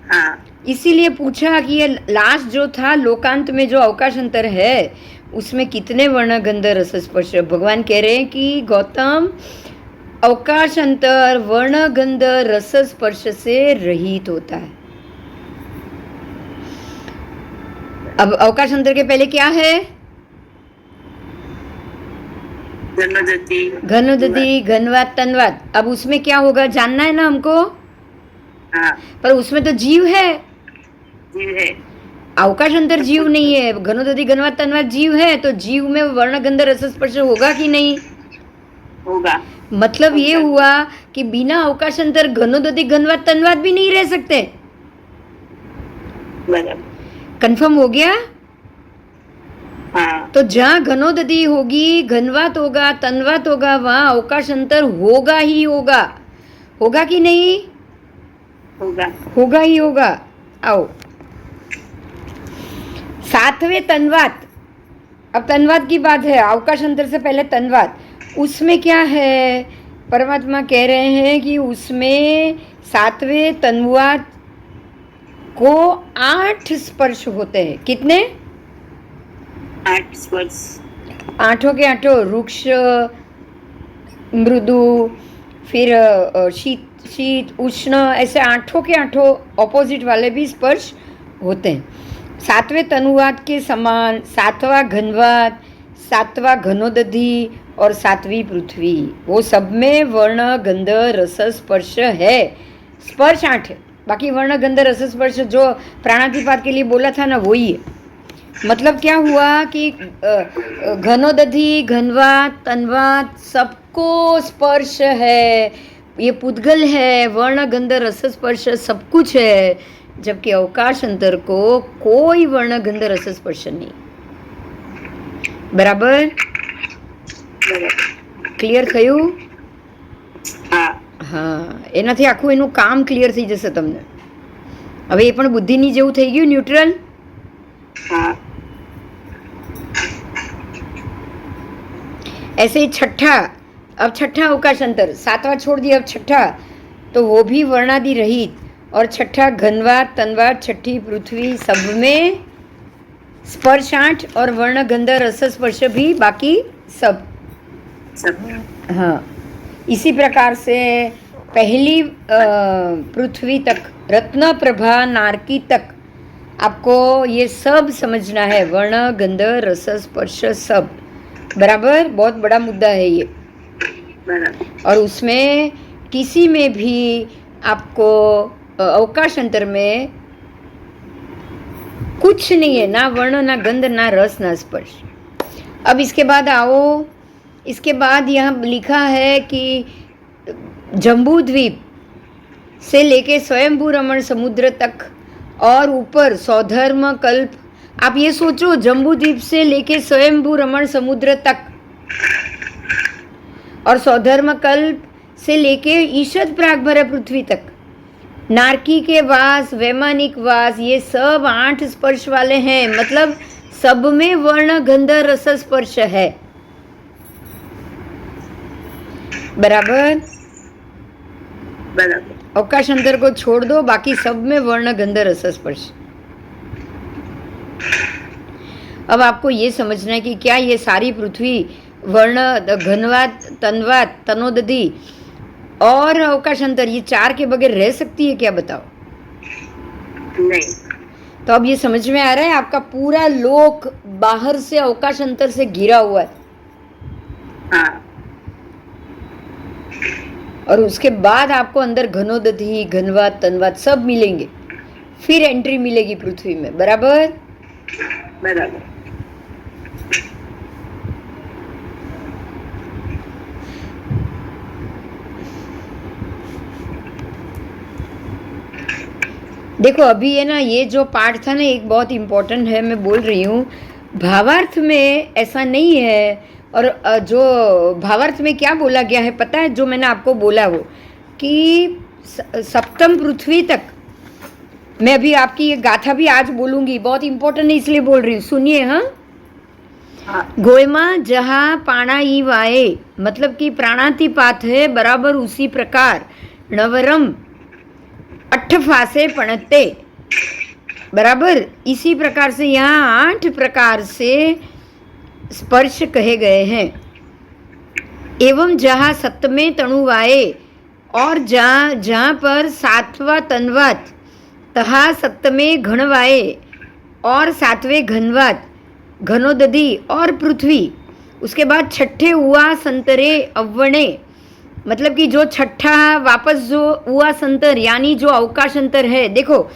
हाँ। इसीलिए पूछा कि ये लास्ट जो था लोकांत में जो अवकाश अंतर है उसमें कितने वर्ण गंध रस स्पर्श? भगवान कह रहे हैं कि गौतम अवकाश अंतर वर्ण गंध रस स्पर्श से रहित होता है। अब अवकाश अंतर के पहले क्या है? घनोदति, घनवात, तन्वात। अब उसमें क्या होगा जानना है ना हमको। हाँ। पर उसमें तो जीव है। जीव है। अवकाश अंतर जीव नहीं है। घनोदति, घनवात, तन्वात जीव है, तो जीव में वर्ण गंध रस स्पर्श होगा कि नहीं? होगा। मतलब ये हुआ कि बिना अवकाश अंतर घनोदति, घनवात, तन्वात भी नहीं रह सकते। बराबर। कंफर्म हो गया? हाँ। तो जहाँ घनोदति होगी, घनवात होगा, तन्वात होगा, वहाँ अवकाश अंतर होगा ही होगा। होगा कि नहीं? होगा। होगा ही होगा। आओ 7वें तन्वात। अब तन्वात की बात है, अवकाश अंतर से पहले तन्वात। उसमें क्या है? परमात्मा कह रहे हैं कि उसमें 7वें तन्वात को 8 स्पर्श होते हैं। कितने? 8 स्पर्श। 8 के 8 रुक्ष, मृदु, फिर शीत उष्ण ऐसे आठों के आठों ऑपोजिट वाले भी स्पर्श होते हैं। सातवें तनुवाद के समान सातवां घनवात, सातवां घनोदधि और सातवीं पृथ्वी, वो सब में वर्ण गंध रस स्पर्श है। स्पर्श 8 है, बाकी वर्ण गंध रस स्पर्श जो प्राणातिपात के लिए बोला था ना वही है। मतलब क्या हुआ कि घनोदधि घनवात तन्वात सबको स्पर्श है, ये पुद्गल है, वर्ण गंध रस स्पर्श सब कुछ है, जबकि अवकाश अंतर को कोई वर्ण गंध रस स्पर्श नहीं। बराबर ક્લિયર થયું? હા, એનાથી આખું એનું કામ ક્લિયર થઈ જશે તમને। હવે એ પણ બુદ્ધિની જેવું થઈ ગયું ન્યુટ્રલ। ऐसे ही छठा, अब छठा अवकाश अंतर, सातवां छोड़ दिया, अब छठा, तो वो भी वर्णादि रहित, और छठा घनवात तन्वात छठी पृथ्वी, सब में स्पर्श 8 और वर्ण गंध रस स्पर्श भी बाकी सब। हाँ, इसी प्रकार से पहली पृथ्वी तक रत्न प्रभा नारकी तक आपको ये सब समझना है, वर्ण गंध रस स्पर्श सब। बराबर, बहुत बड़ा मुद्दा है ये। और उसमें किसी में भी आपको अवकाश अंतर में कुछ नहीं है, ना वर्ण ना गंध ना रस ना स्पर्श। अब इसके बाद आओ, इसके बाद यहाँ लिखा है कि जम्बू द्वीप से लेके स्वयंभू रमण समुद्र तक और ऊपर सौधर्म कल्प। आप ये सोचो, जम्बू द्वीप से लेके स्वयंभू रमण समुद्र तक और सौधर्म कल्प से लेके ईशद प्रागभर पृथ्वी तक, नारकी के वास, वैमानिक वास, ये सब 8 स्पर्श वाले हैं। मतलब सब में वर्ण गंध रस स्पर्श है। बराबर, अवकाश अंतर को छोड़ दो, बाकी सब में वर्ण गंध रस स्पर्श। अब आपको ये समझना है कि क्या ये सारी पृथ्वी वर्ण घनवात तन्वात तनोदधि और अवकाश अंतर, ये 4 के बगैर रह सकती है क्या? बताओ। नहीं। तो अब ये समझ में आ रहा है, आपका पूरा लोक बाहर से अवकाश अंतर से घिरा हुआ है। हाँ। और उसके बाद आपको अंदर घनोदधि घनवात तन्वात सब मिलेंगे, फिर एंट्री मिलेगी पृथ्वी में। बराबर बराबर। देखो अभी है ना, ये जो पार्ट था ना एक बहुत इम्पोर्टेंट है, मैं बोल रही हूँ। भावार्थ में ऐसा नहीं है। और जो भावार्थ में क्या बोला गया है पता है? जो मैंने आपको बोला वो कि सप्तम पृथ्वी तक, मैं अभी आपकी ये गाथा भी आज बोलूँगी, बहुत इम्पोर्टेंट है इसलिए बोल रही हूँ, सुनिए। हाँ, गोयमा जहाँ पाणा ई वाए, मतलब कि प्राणातिपात है, बराबर उसी प्रकार नवरम 8 फासे पणते, बराबर इसी प्रकार से यहाँ 8 प्रकार से स्पर्श कहे गए हैं। एवं जहाँ सप्तमे तणुवाए, और जहाँ पर 7वां तन्वात, तहा सप्तमे घनवाए और 7वें घनवात, घनोदधि और पृथ्वी। उसके बाद छठे हुआ संतरे अव्वणे, मतलब कि जो छठा वापस जो हुआ संतर यानी जो अवकाश अंतर है। देखो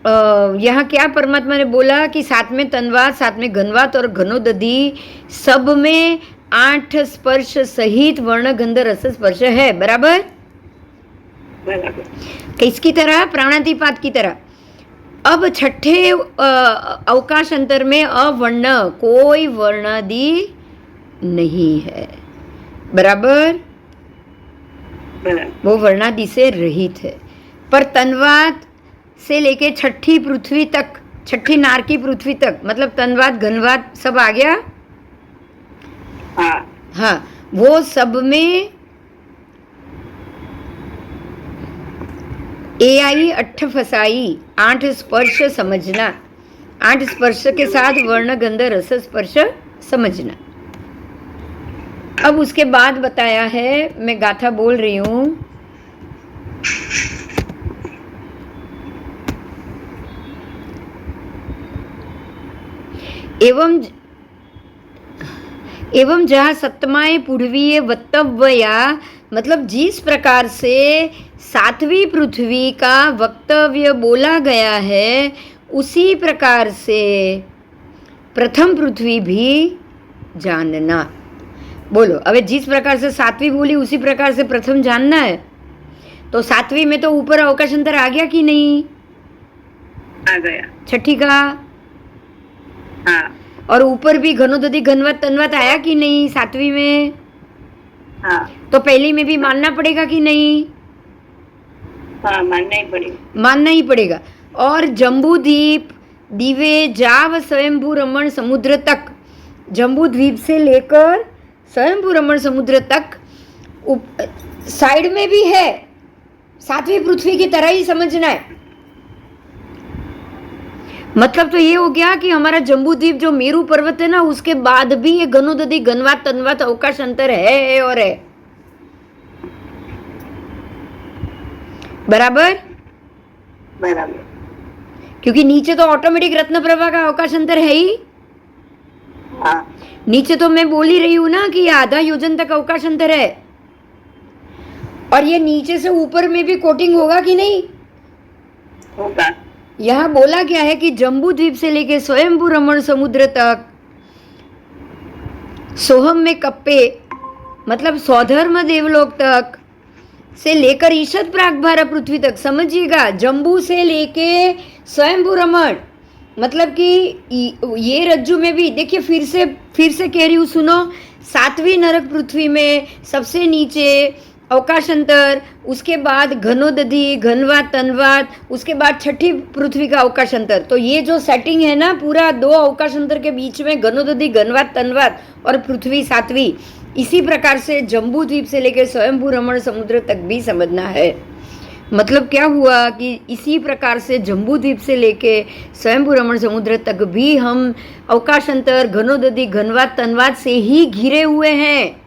यहाँ क्या परमात्मा ने बोला कि 7वें तन्वात 7वें घनवात और घनोदधि सब में 8 स्पर्श सहित वर्ण गंध रस स्पर्श है। बराबर, किसकी तरह? प्राणातिपात की तरह। अब छठे अवकाश अंतर में अवर्ण, कोई वर्णादि नहीं है। बराबर, वो वर्णादि से रहित है। पर तन्वात से लेके छठी पृथ्वी तक, छठी नारकी पृथ्वी तक, मतलब तन्वात घनवात सब आ गया। हाँ, वो सब में AI 8 फसाई, 8 स्पर्श समझना, 8 स्पर्श के साथ वर्ण गंध रस स्पर्श समझना। अब उसके बाद बताया है, मैं गाथा बोल रही हूँ, एवं जहाँ सप्तमाए पूर्वीय वक्तव्या, मतलब जिस प्रकार से सातवीं पृथ्वी का वक्तव्य बोला गया है, उसी प्रकार से प्रथम पृथ्वी भी जानना। बोलो, अब जिस प्रकार से सातवीं बोली उसी प्रकार से प्रथम जानना है। तो सातवीं में तो ऊपर अवकाशांतर आ गया कि नहीं? आ गया। छठी का? हाँ और ऊपर भी घनोदधि घनवत तनवत आया कि नहीं सातवीं में? हाँ तो पहली में भी मानना पड़ेगा कि नहीं? हाँ, मानना ही पड़ेगा। मानना ही पड़ेगा। और जम्बू द्वीप दीवे जाव स्वयंभू रमण समुद्र तक, जम्बू द्वीप से लेकर स्वयंभू रमण समुद्र तक साइड में भी है, सातवीं पृथ्वी की तरह ही समझना है। मतलब तो ये हो गया कि हमारा जम्बू द्वीप जो मेरू पर्वत है ना, उसके बाद भी ये घनोदधि घनवात तनवात अवकाश अंतर है और है। बराबर? बराबर। क्योंकि नीचे तो ऑटोमेटिक रत्न प्रभा का अवकाश अंतर है ही। हाँ नीचे तो मैं बोल ही रही हूं ना कि आधा योजन तक अवकाश अंतर है। और ये नीचे से ऊपर में भी कोटिंग होगा कि नहीं? होगा। यहाँ बोला गया है कि जम्बू द्वीप से लेके स्वयंभू रमण समुद्र तक, सोहम में कप्पे मतलब सौधर्म देवलोक तक से लेकर ईशत प्रागभारा पृथ्वी तक, समझिएगा, जम्बू से लेके स्वयंभू रमण, मतलब कि ये रज्जु में भी देखिए, फिर से कह रही हूँ, सुनो, सातवीं नरक पृथ्वी में सबसे नीचे अवकाशांतर, उसके बाद घनोदधि घनवात तनवात, उसके बाद छठी पृथ्वी का अवकाशांतर। तो ये जो सेटिंग है ना, पूरा दो अवकाशांतर के बीच में घनोदधि घनवात तनवात और पृथ्वी सातवीं, इसी प्रकार से जम्बू द्वीप से लेकर स्वयंभू रमण समुद्र तक भी समझना है। मतलब क्या हुआ कि इसी प्रकार से जम्बू द्वीप से लेके स्वयंभू रमण समुद्र तक भी हम अवकाशांतर घनोदधि घनवात तनवात से ही घिरे हुए हैं।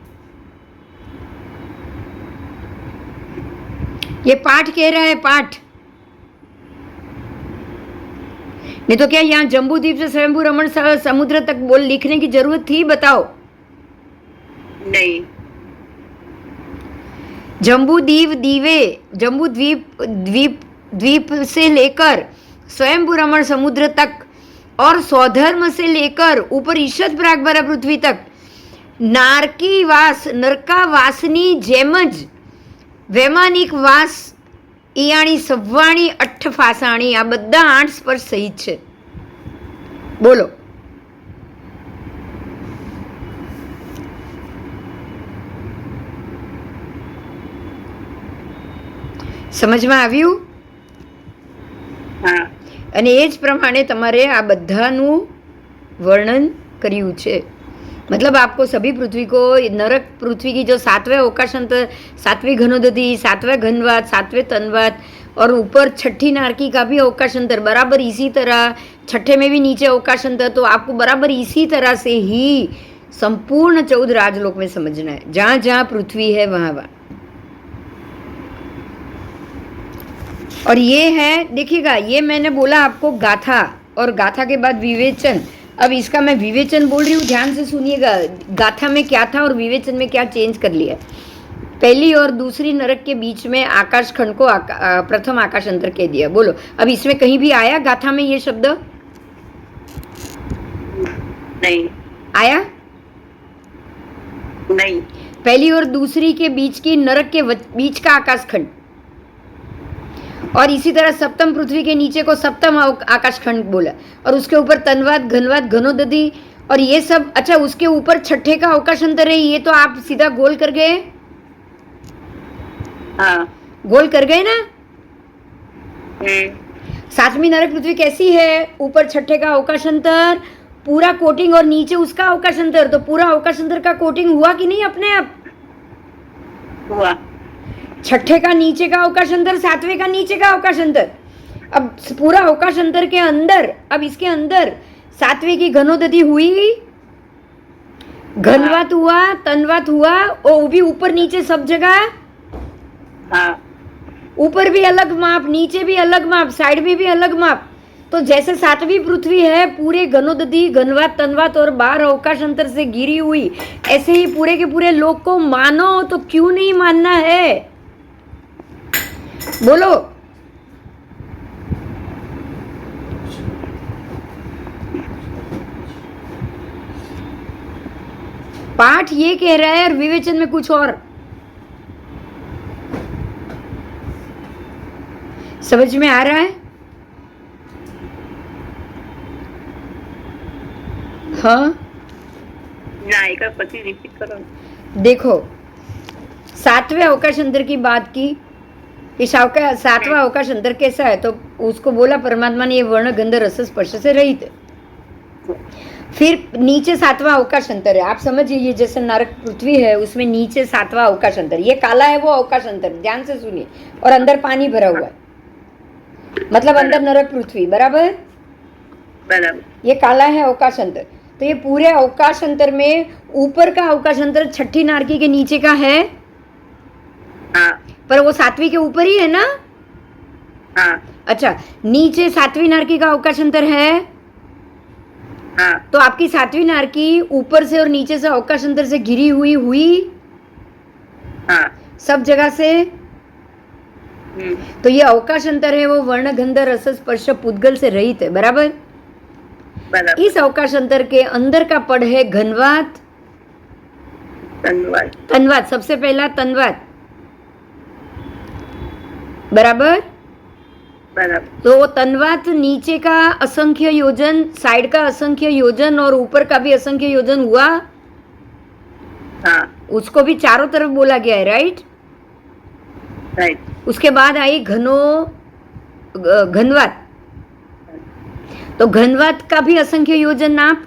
ये पाठ कह रहा है, पाठ। नहीं तो क्या यहाँ जम्बू द्वीप से स्वयंभू रमण समुद्र तक बोल लिखने की जरूरत थी? बताओ। नहीं। जम्बू द्वीप से लेकर स्वयंभू रमण समुद्र तक और सौधर्म से लेकर ऊपर ईशत प्रागभारा पृथ्वी तक नारकी वास नरका वासनी जेमज વૈમાનિક વાસ ઈયાણી સવ્વાણી અઠ ફાસાણી, આ બધા 8 સ્પર્શ સહિત છે। બોલો, સમજમાં આવ્યું? हाँ અને એ જ પ્રમાણે તમારે આ બધાનું વર્ણન કર્યું છે। मतलब आपको सभी पृथ्वी को, नरक पृथ्वी की जो सातवें अवकाशांतर, सातवें घनोदधि, सातवें घनवात, सातवें तनवात और ऊपर छठी नारकी का भी अवकाशांतर बराबर इसी तरह, छठे में भी नीचे अवकाशांतर, तो आपको बराबर इसी तरह से ही संपूर्ण 14 राजलोक में समझना है। जहाँ जहाँ पृथ्वी है वहाँ वहाँ। और ये है, देखिएगा, ये मैंने बोला आपको गाथा, और गाथा के बाद विवेचन। अब इसका मैं विवेचन बोल रही हूँ, ध्यान से सुनिएगा, गाथा में क्या था और विवेचन में क्या चेंज कर लिया। पहली और दूसरी नरक के बीच में आकाश खंड को प्रथम आकाश अंतर कह दिया। बोलो, अब इसमें कहीं भी आया गाथा में ये शब्द? नहीं आया? नहीं। पहली और दूसरी के बीच की नरक के बीच का आकाश खंड, और इसी तरह सप्तम पृथ्वी के नीचे को सप्तम आकाश खंड बोला, और उसके ऊपर तनवात घनवात घनोदधि और ये सब। अच्छा, उसके ऊपर छठे का अवकाश अंतर है, ये तो आप सीधा गोल कर गए। हाँ गोल कर गए ना। सातवीं नरक पृथ्वी कैसी है? ऊपर छठे का अवकाश अंतर, पूरा कोटिंग, और नीचे उसका अवकाश अंतर। तो पूरा अवकाश अंतर का कोटिंग हुआ कि नहीं अपने आप? हुआ। छठे का नीचे का अवकाश अंतर, सातवें का नीचे का अवकाश अंतर। अब पूरा अवकाश अंतर के अंदर, अब इसके अंदर सातवें की घनोदधि हुई, घनवात हुआ, तनवात हुआ, और वो भी ऊपर नीचे सब जगह। हाँ। ऊपर भी अलग माप, नीचे भी अलग माप, साइड में भी अलग माप। तो जैसे सातवीं पृथ्वी है पूरे घनोदधि घनवात तन्वात और 12 अवकाश अंतर से घिरी हुई, ऐसे ही पूरे के पूरे लोक को मानो तो क्यों नहीं मानना है? बोलो। पाठ ये कह रहा है और विवेचन में कुछ और। समझ में आ रहा है? हाँ, ना एक बार પછી रिपीट करो। देखो, सातवें अवकाश अंतर की बात की। ये सातवां अवकाश अंतर कैसा है? तो उसको बोला परमात्मा ने ये वर्ण गंध रस स्पर्श से रहित है। फिर नीचे सातवां अवकाश अंतर है। आप समझिए, ये जैसे नरक पृथ्वी है उसमें नीचे सातवां अवकाश अंतर, ये काला है वो अवकाश अंतर, ध्यान से सुनिए। और अंदर पानी भरा हुआ है, मतलब अंदर नरक पृथ्वी, बराबर? बराबर। ये काला है अवकाश अंतर। तो ये पूरे अवकाश अंतर में ऊपर का अवकाश अंतर छठी नारकी के नीचे का है। हाँ। पर वो सातवीं के ऊपर ही है ना? हाँ। अच्छा, नीचे सातवीं नारकी का अवकाश अंतर है। हाँ। तो आपकी सातवीं नारकी ऊपर से और नीचे से अवकाश अंतर से घिरी हुई हाँ। सब जगह से। तो ये अवकाश अंतर है वो वर्ण गंध रस स्पर्श पुद्गल से रहित है, बराबर? बराबर। इस अवकाश अंतर के अंदर का पद है घनवात तन्वात। तन्वात, सबसे पहला तन्वात, बराबर? बराबर। तो तन्वात नीचे का असंख्य योजन, साइड का असंख्य योजन और ऊपर का भी असंख्य योजन हुआ। हाँ। उसको भी चारों तरफ बोला गया है, राइट? राइट। उसके बाद आई घनवात। तो घनवात का भी असंख्य योजन नाप।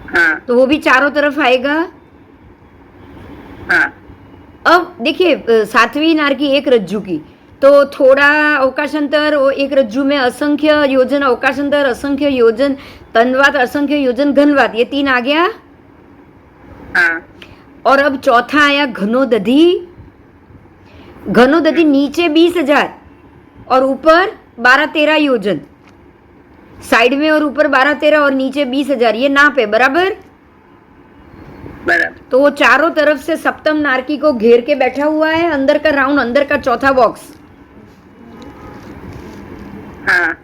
हाँ। तो वो भी चारों तरफ आएगा। हाँ। अब देखिए, सातवीं नारकी एक रज्जू की, तो थोड़ा अवकाश अंतर और एक रज्जू में असंख्य योजन, अवकाश अंतर, असंख्य योजन, तन्वात, असंख्य योजन, घनवात, ये 3 आ गया। हाँ। और अब चौथा आया घनोदधि। घनोदधि नीचे 20,000 और ऊपर 12-13 योजन, साइड में और ऊपर 12-13 और नीचे 20,000, ये नाप है, बराबर? बराबर। तो वो चारों तरफ से सप्तम नारकी को घेर के बैठा हुआ है, अंदर का राउंड, अंदर का चौथा बॉक्स। हाँ।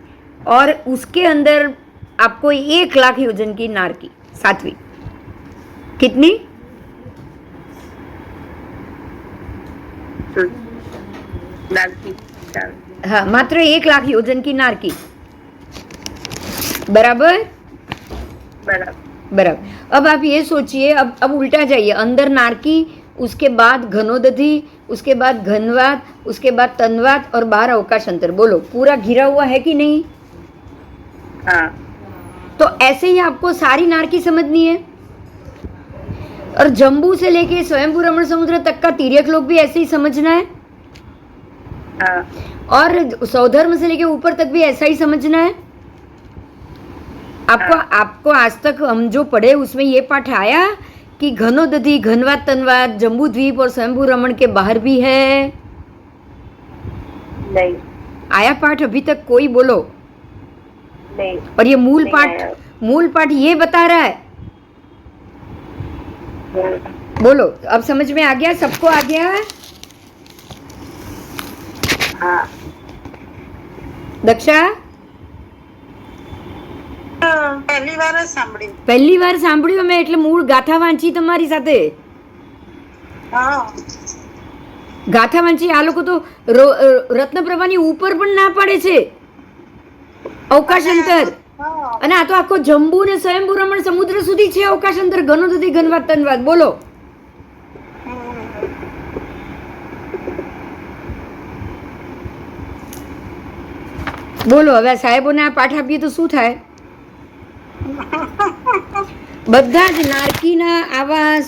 और उसके अंदर आपको 1 लाख योजन की नारकी, सातवीं। कितनी? तो नारकी 4। हाँ, मात्र 1 लाख योजन की नारकी, बराबर? बराबर। बराबर। अब आप ये सोचिए, अब उल्टा जाइए, अंदर नारकी, उसके बाद घनोदधि, उसके बाद घनवात, उसके बाद तन्वात और 12 अवकाश अंतर। बोलो, पूरा घिरा हुआ है कि नहीं? हाँ। तो ऐसे ही आपको सारी नारकी समझनी है। और जम्बू से लेके स्वयंभू रमण समुद्र तक का तिर्यक लोक भी ऐसे ही समझना है। हाँ। और सौधर्म से लेके ऊपर तक भी ऐसा ही समझना है। आपको आज तक हम जो पढ़े उसमें ये पाठ आया कि घनोदधि घनवात तन्वात जम्बू द्वीप और स्वयंभू रमण के बाहर भी है? नहीं आया पाठ अभी तक? कोई बोलो। नहीं। और ये मूल पाठ ये बता रहा है। बोलो, अब समझ में आ गया? सबको आ गया? हाँ। दक्षा, પહેલી વાર જ સાંભળ્યું. પહેલી વાર સાંભળ્યું મેં, એટલે મૂળ ગાથા વાંચી તમારી સાથે. હા. ગાથા વાંચી. આ લોકો તો રત્નપ્રભાની ઉપર પણ ના પાડે છે અવકાશ અંતર. અને આ તો આખો જંબુ ને સ્વયંભૂ રમણ સમુદ્ર સુધી છે અવકાશ અંતર. ઘનોદધિ ઘનવાત તન્વાત. બોલો. બોલો, હવે સાહેબોને આ પાઠ આપીએ તો શું થાય? બધા જ નારકીના આવાસ,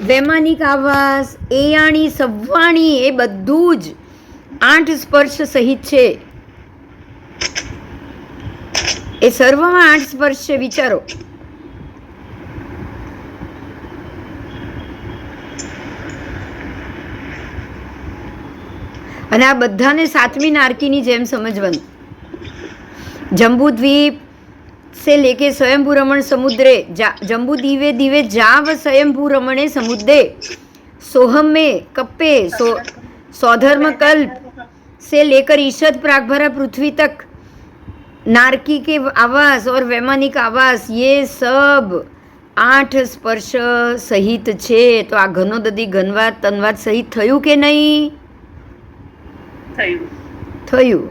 વૈમાનિક આવાસ, એયાણી, સવ્વાણી, એ બધું જ 8 સ્પર્શ સહિત છે. એ સર્વમાં 8 સ્પર્શ છે. વિચારો. અને આ બધાને સાતમી નારકીની જેમ સમજવાનું. जम्बू द्वीप से लेके स्वयंभू रमण समुद्रे जम्बू दीवे दीवे जाव स्वयंभू रमणे समुद्रे सोहम में कप्पे सौधर्म कल्प से लेकर ईशद प्रागभरा पृथ्वी तक नारकी के आवास और वैमानिक आवास ये सब 8 સ્પર્શ સહિત છે. તો આ ઘનોદદી ઘનવાદ તનવાદ સહિત થયું કે નહીં? થયું. થયું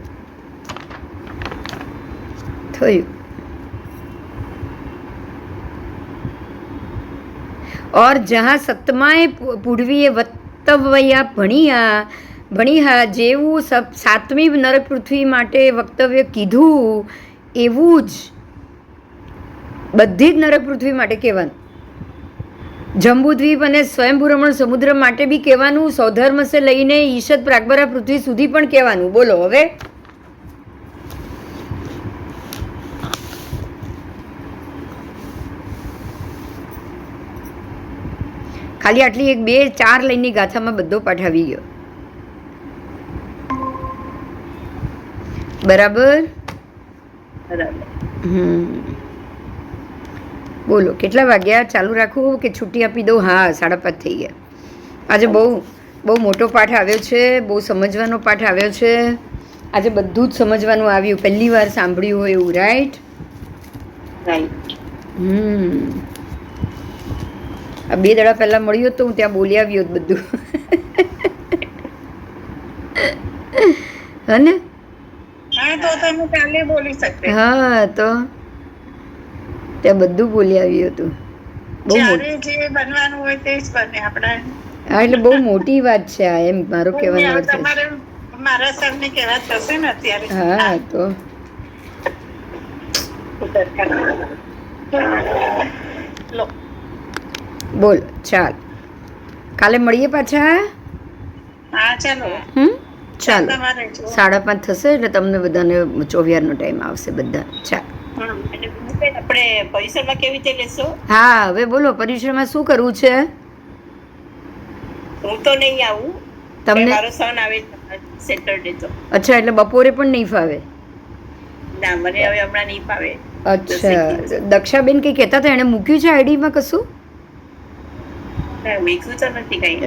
થયું. और जहाँ सतमाए पूर्वीए વક્તવ્યા ભણ્યા જેવું સાતમી નરક પૃથ્વી માટે વક્તવ્ય કીધું એવું જ બધી જ નરક પૃથ્વી માટે કહેવાનું. જંબુદ્વીપ અને સ્વયંભૂરમણ સમુદ્ર માટે બી કહેવાનું, સૌધર્મ સે લઈને ઈશદ પ્રાગભરા પૃથ્વી સુધી પણ કહેવાનું. બોલો હવે. ખાલી આટલી 1 2 4 લાઈનની ગાથામાં બધો પાઠ આવી ગયો. બરાબર. બોલો કેટલા વાગ્યા? ચાલુ રાખું કે છૂટી આપી દઉં? હા, 5:30 થઈ ગયા. આજે બહુ મોટો પાઠ આવ્યો છે, બહુ સમજવાનો પાઠ આવ્યો છે. આજે બધું જ સમજવાનું આવ્યું, પહેલી વાર સાંભળ્યું હોય એવું. રાઈટ. આ 2 દાડા પહેલા મળ્યો તો હું ત્યાં બોલી આવ્યો બધું. હા ને? હા, તો ત્યાં બધું બોલી આવ્યું હતું. હા, એટલે બહુ મોટી વાત છે આ, એમ મારો કહેવાનો અર્થ છે. મારા સરને કહેવા થશે ને અત્યારે. હા, તો બોલ. ચાલ, કાલે મળીએ પાછા. હા, ચાલો. ચાલો, 5:30 થશે એટલે તમને બધાને 24 નો ટાઈમ આવશે બધા. ચાલ. આપણે પરિસરમાં કેવી રીતે લેશો? હા, હવે બોલો પરિસરમાં શું કરવું છે? હું તો નહીં આવું, તમને મારો સન આવે સેટરડે તો. અચ્છા, એટલે બપોરે પણ નહીં ફાવે? ના, મને હવે હમણાં નહીં ફાવે. અચ્છા, દક્ષાબેન કઈ કહેતા હતા, એને મૂક્યું છે આઈડીમાં કશું?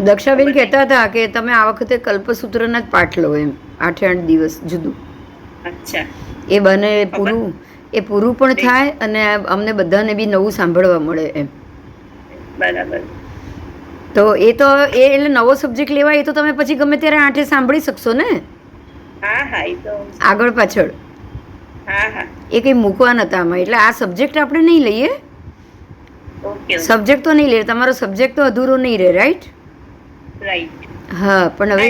દક્ષાબેન કહેતા હતા કે તમે આ વખતે કલ્પસૂત્રના જ પાઠ લો, એમ 8 દિવસ જુદું. અચ્છા, એ બને પૂરું પણ થાય અને અમને બધાને બી નવું સાંભળવા મળે એમ. બરાબર. તો એટલે નવો સબ્જેક્ટ લેવાય, એ તો તમે પછી ગમે ત્યારે 8 સાંભળી શકશો ને? હા હા, એ તો આગળ પાછળ. હા હા, એ કંઈ મૂકવા નતા આમાં, એટલે આ સબ્જેક્ટ આપણે નહીં લઈએ. સબ્જેક્ટ તો નહીં લે, તમારો સબ્જેક્ટ તો અધૂરો નહીં રહે. રાઈટ. હા, પણ હવે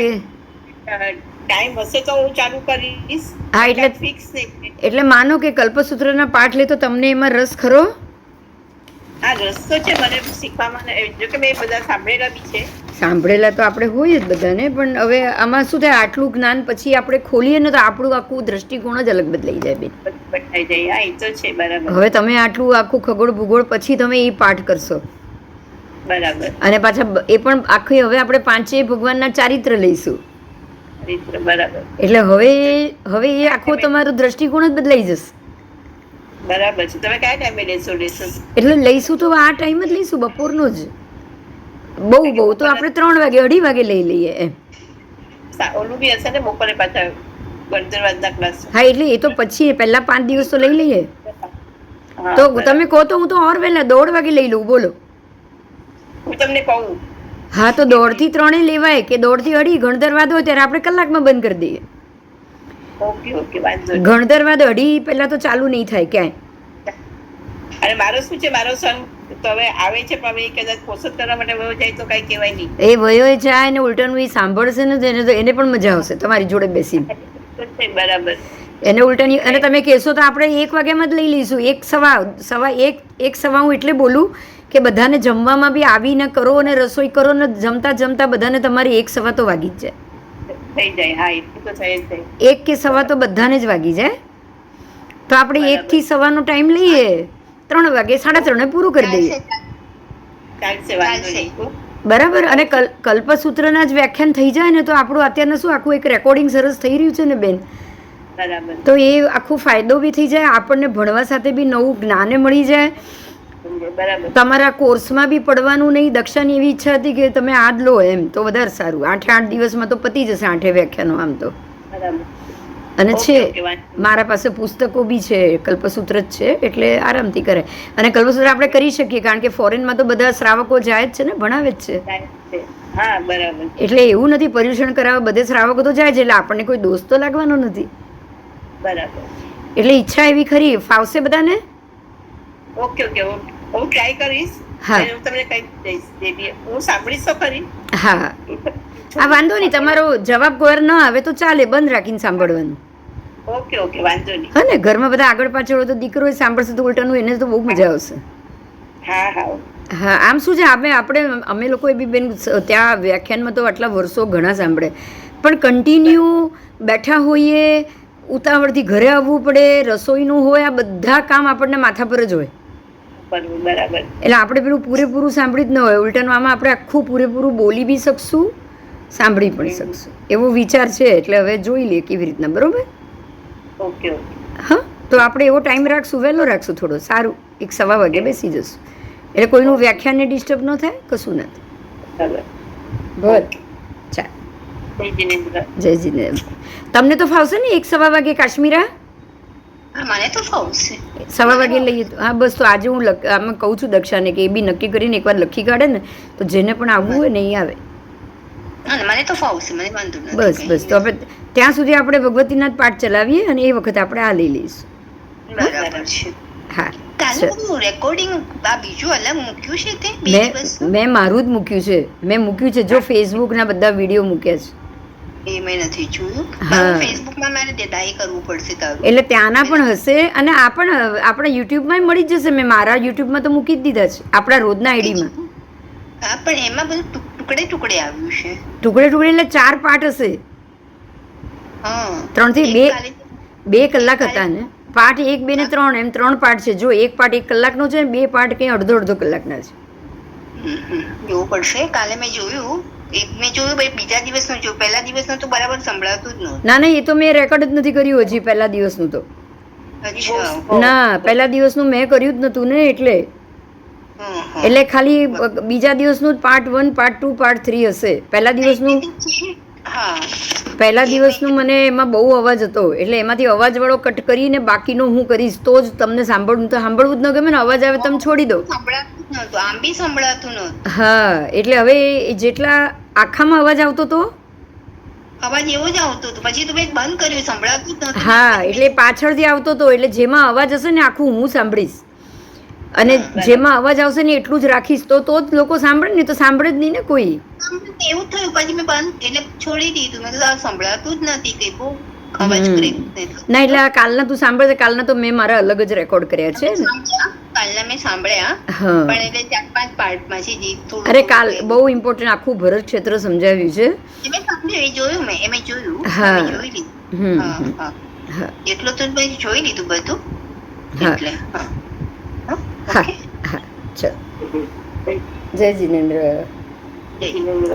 ટાઈમ હશે તો હું ચાલુ કરીશ. હા, એટલે ફિક્સ નહીં. એટલે માનો કે કલ્પસૂત્રના પાઠ લે તો તમને એમાં રસ ખરો? હા, રસ તો છે મને શીખવામાં. જો કે મેં બધા સાંભળેલા બી છે. સાંભળેલા તો આપણે હોય જ બધાને, પણ હવે આમાં શું થાય, આટલું જ્ઞાન પછી આપણે ખોલીએ ને તો આપણું આખું દ્રષ્ટિકોણ જ અલગ બદલાઈ જાય બેન. બદલાઈ જાય. હા, એ તો છે. બરાબર. હવે તમે આટલું આખું ખગોળ ભૂગોળ પછી તમે એ પાઠ કરશો. બરાબર. અને પાછા એ પણ આખી હવે આપણે 5 ભગવાનના ચારિત્ર લઈશું. બરાબર. એટલે હવે એ આખો તમારો દ્રષ્ટિકોણ જ બદલાઈ જશે. બરાબર છે. તમે કયા ટાઈમે લેશો? એટલે લઈશું તો આ ટાઈમ જ લઈશું, બપોરનો જ. બહુ તો આપણે 3 વાગે 2:30 વાગે લઈ લઈએ એમ. ઓલું બી હશે ને બપોરે પાછા ગણતરવાદના ક્લાસ. હા, એટલે એ તો પછી પહેલા 5 દિવસ તો લઈ લઈએ. તો તમે કહો તો હું તો ઓર વહેલા 1:30 વાગે લઈ લઉં. બોલો. હું તમને કહું. હા, તો 1:30 થી 3 લેવાય કે 1:30 થી 2:30 ગણતરવાદ હોય ત્યારે આપણે કલાકમાં બંધ કરી દઈએ. ઓકે, વાંધો નહીં. ગણતરવાદ 2:30 પહેલા તો ચાલુ નહીં થાય ક્યાંય. અને મારો શું છે, મારો સન તો હવે આવે છે, પણ હવે કદાચ પોષણ કરવા માટે વયો જાય તો કઈ કહેવાય નહીં. એ વયો જાય ને ઉલટાનું એ સાંભળશે ને તો એને પણ મજા આવશે તમારી જોડે બેસીને. બરાબર. એને ઉલટાની અને તમે કહેશો તો આપણે 1 વાગ્યામાં જ લઈ લઈશું. 1:15 હું એટલે બોલું કે બધાને જમવામાં બી આવીને કરો અને રસોઈ કરો ને જમતા બધાને તમારી 1:15 તો વાગી જ જાય. થઈ જાય. હા, એટલું તો થઈ જ જાય. 1 કે 1:15 તો બધાને જ વાગી જાય. તો આપણે 1 થી 1:15 ટાઈમ લઈએ, 3 વાગે 3:30 પૂરું કરી દઈએ. બરાબર. અને કલ્પસૂત્રના જ વ્યાખ્યાન થઈ જાય ને તો આપણું અત્યારનું શું આખું એક રેકોર્ડિંગ સરસ થઈ રહ્યું છે ને બેન. બરાબર. તો એ આખો ફાયદો બી થઈ જાય, આપણને ભણવા સાથે બી નવું જ્ઞાને મળી જાય. બરાબર. તમારા કોર્સમાં બી પડવાનું નહીં. દક્ષાની એવી ઈચ્છા હતી કે તમે આ જ લો એમ, તો વધારે સારું. 8 દિવસમાં તો પતી જશે 8 વ્યાખ્યાનો આમ તો. બરાબર. અને ઓકે, છે ઓકે, વાંધો નહીં. મારા પાસે પુસ્તકો બી છે, કલ્પસૂત્ર જ છે, એટલે આરામથી કરે. અને કલ્પસૂત્ર આપણે કરી શકીએ, કારણ કે ફોરેનમાં તો બધા શ્રાવકો જાય જ છે ને, ભણાવે જ છે. થાય છે. હા, બરાબર. એટલે એવું નથી પર્યુષણ કરાવવા બધે શ્રાવકો તો જાય છે, એટલે આપણને કોઈ દોસ્ત તો લાગવાનો નથી. બરાબર. એટલે ઈચ્છા એવી ખરી. ફાવશે બધાને? ઓકે, ઓકે, હું ટ્રાય કરીશ. હા. અને હું તમને કહી દઈશ. જે બી હું સાંભળીશ તો ખરી. હા, આ વાંધો નહીં. તમારો જવાબ કોઈ ન આવે તો ચાલે, બંધ રાખીને સાંભળવાનું. ઓકે, ઓકે, વાંધો નહીં. હા ને, ઘરમાં બધા આગળ પાછળ હોય તો દીકરો એ સાંભળશે તો ઉલટાનું એને તો બહુ મજા આવશે. હા, હા. હા, આમ શું છે, અમે લોકો બી બેન ત્યાં વ્યાખ્યાનમાં તો આટલા વર્ષો ઘણા સાંભળે, પણ કન્ટિન્યુ બેઠા હોઈએ, ઉતાવળથી ઘરે આવવું પડે, રસોઈનું હોય, આ બધા કામ આપણને માથા પર જ હોય. બરાબર. એટલે આપણે પેલું પૂરેપૂરું સાંભળી જ ન હોય. ઉલટાનું આમાં આપણે આખું પૂરેપૂરું બોલી બી શકશું, સાંભળી પણ શકશું, એવો વિચાર છે. એટલે હવે જોઈ લઈએ કેવી રીતના. બરોબર? Okay, okay. હા, તો આપણે એવો ટાઈમ રાખશું, વહેલો રાખશું થોડો, સારું. 1:15 વાગે બેસી જશું, એટલે કોઈનું વ્યાખ્યાનને ડિસ્ટર્બ ન થાય, કશું ના થાય. બરાબર. ભલે, ચાલ. જય જિનેન્દ્ર. જય જીનેન્દ્ર. તમને તો ફાવશે ને 1:15 વાગે કાશ્મીરા? હા, મને તો ફાવશે. 1:15 વાગે લઈએ તો હા, બસ. તો આજે હું આમાં કહું છું દક્ષાને કે એ બી નક્કી કરીને એકવાર લખી કાઢે ને, તો જેને પણ આવવું હોય ને એ આવે. હા, મને તો ફાવશે, મને વાંધો નથી. બસ બસ. તો આપણે ત્યાં સુધી આપણે ભગવતીના જ પાઠ ચલાવીએ, અને એ વખતે આપણે આ લઈ લઈશું. બરાબર છે. હા, કાલે બધું રેકોર્ડિંગ આ બીજું અલગ મૂક્યું છે તે 2 દિવસ મેં મારું જ મૂક્યું છે. મેં મૂક્યું છે, જો ફેસબુકના બધા વિડીયો મૂક્યા છે. એ મેં નથી જોયું. હા. ફેસબુકમાં મારે ડાઈ કરવું પડશે તારું. એટલે ત્યાંના પણ હશે, અને આ પણ આપણા યુટ્યુબમાં મળી જ જશે. મેં મારા યુટ્યુબમાં તો મૂકી જ દીધા છે, આપણા રોજના આઈડીમાં. હા, પણ એમાં બધું ટુકડે ટુકડે આવ્યું છે. ટુકડે ટુકડે એટલે 4 પાર્ટ હશે. હા, 3 થી એક કાલે 2 કલાક હતા ને. પાર્ટ 1, 2 ને 3 એમ 3 પાર્ટ છે. જો એક પાર્ટ 1 કલાકનો છે, 2 પાર્ટ કંઈ અડધો કલાકના છે. જોવું પડશે. કાલે મેં જોયું, એક મેં જોયું, ભાઈ બીજા દિવસનું જોયું. પહેલા દિવસનું તો બરાબર સંભળાતું જ નહોતું. ના, એ તો મેં રેકોર્ડ જ નથી કર્યું હજી પહેલા દિવસનું તો. અચ્છા. ના, પહેલા દિવસનું મેં કર્યું જ નહોતું ને, એટલે ખાલી બીજા દિવસનું પાર્ટ 1, પાર્ટ 2, પાર્ટ 3 હશે. પહેલા દિવસનું મને એમાં બહુ અવાજ હતો, એટલે એમાંથી અવાજવાળો કટ કરીને બાકીનો હું કરીશ, તો જ તમને સાંભળવું. તો સાંભળવું જ ન ગમે ને, અવાજ આવે તમે છોડી દો. સંભળાતું જ નહોતું, આમ બી સંભળાતું નહોતું. હા, એટલે હવે જેટલા આખામાં અવાજ આવતો હતો, અવાજ એવો જ આવતો હતો. પછી તો મેં બંધ કર્યું, સંભળાતું જ નહોતું. હા, એટલે પાછળથી આવતો હતો. એટલે જેમાં અવાજ હશે ને આખું હું સાંભળીશ, અને જેમાં અવાજ આવશે ને એટલું જ રાખીશ, તો જ લોકો સાંભળે ને, તો સાંભળે જ નહીં ને કોઈ. એવું થયું. પછી મેં બંધ એટલે છોડી દીધું. મેં કીધું સંભળાતું જ નથી, કઈ બહુ અવાજ કરે. ના, એટલે આ કાલના તું સાંભળે, કાલના તો મેં મારા અલગ જ રેકોર્ડ કર્યા છે ને. કાલના મેં સાંભળ્યા, હા, પણ એટલે 4-5 પાર્ટમાં છે જે થોડું. અરે કાલ બહુ ઇમ્પોર્ટન્ટ આખું ભરત ક્ષેત્ર સમજાવ્યું છે. મેં સમજ્યું, એ જોયું મેં, એમ જોયું, હા. મેં જોઈ લીધું. હા, હા, એટલું તો મેં જોઈ લીધું બધું. હા, એટલે હા. હા, હા. ચલ, જય જીનેન્દ્ર. જય જિનેન્દ્ર.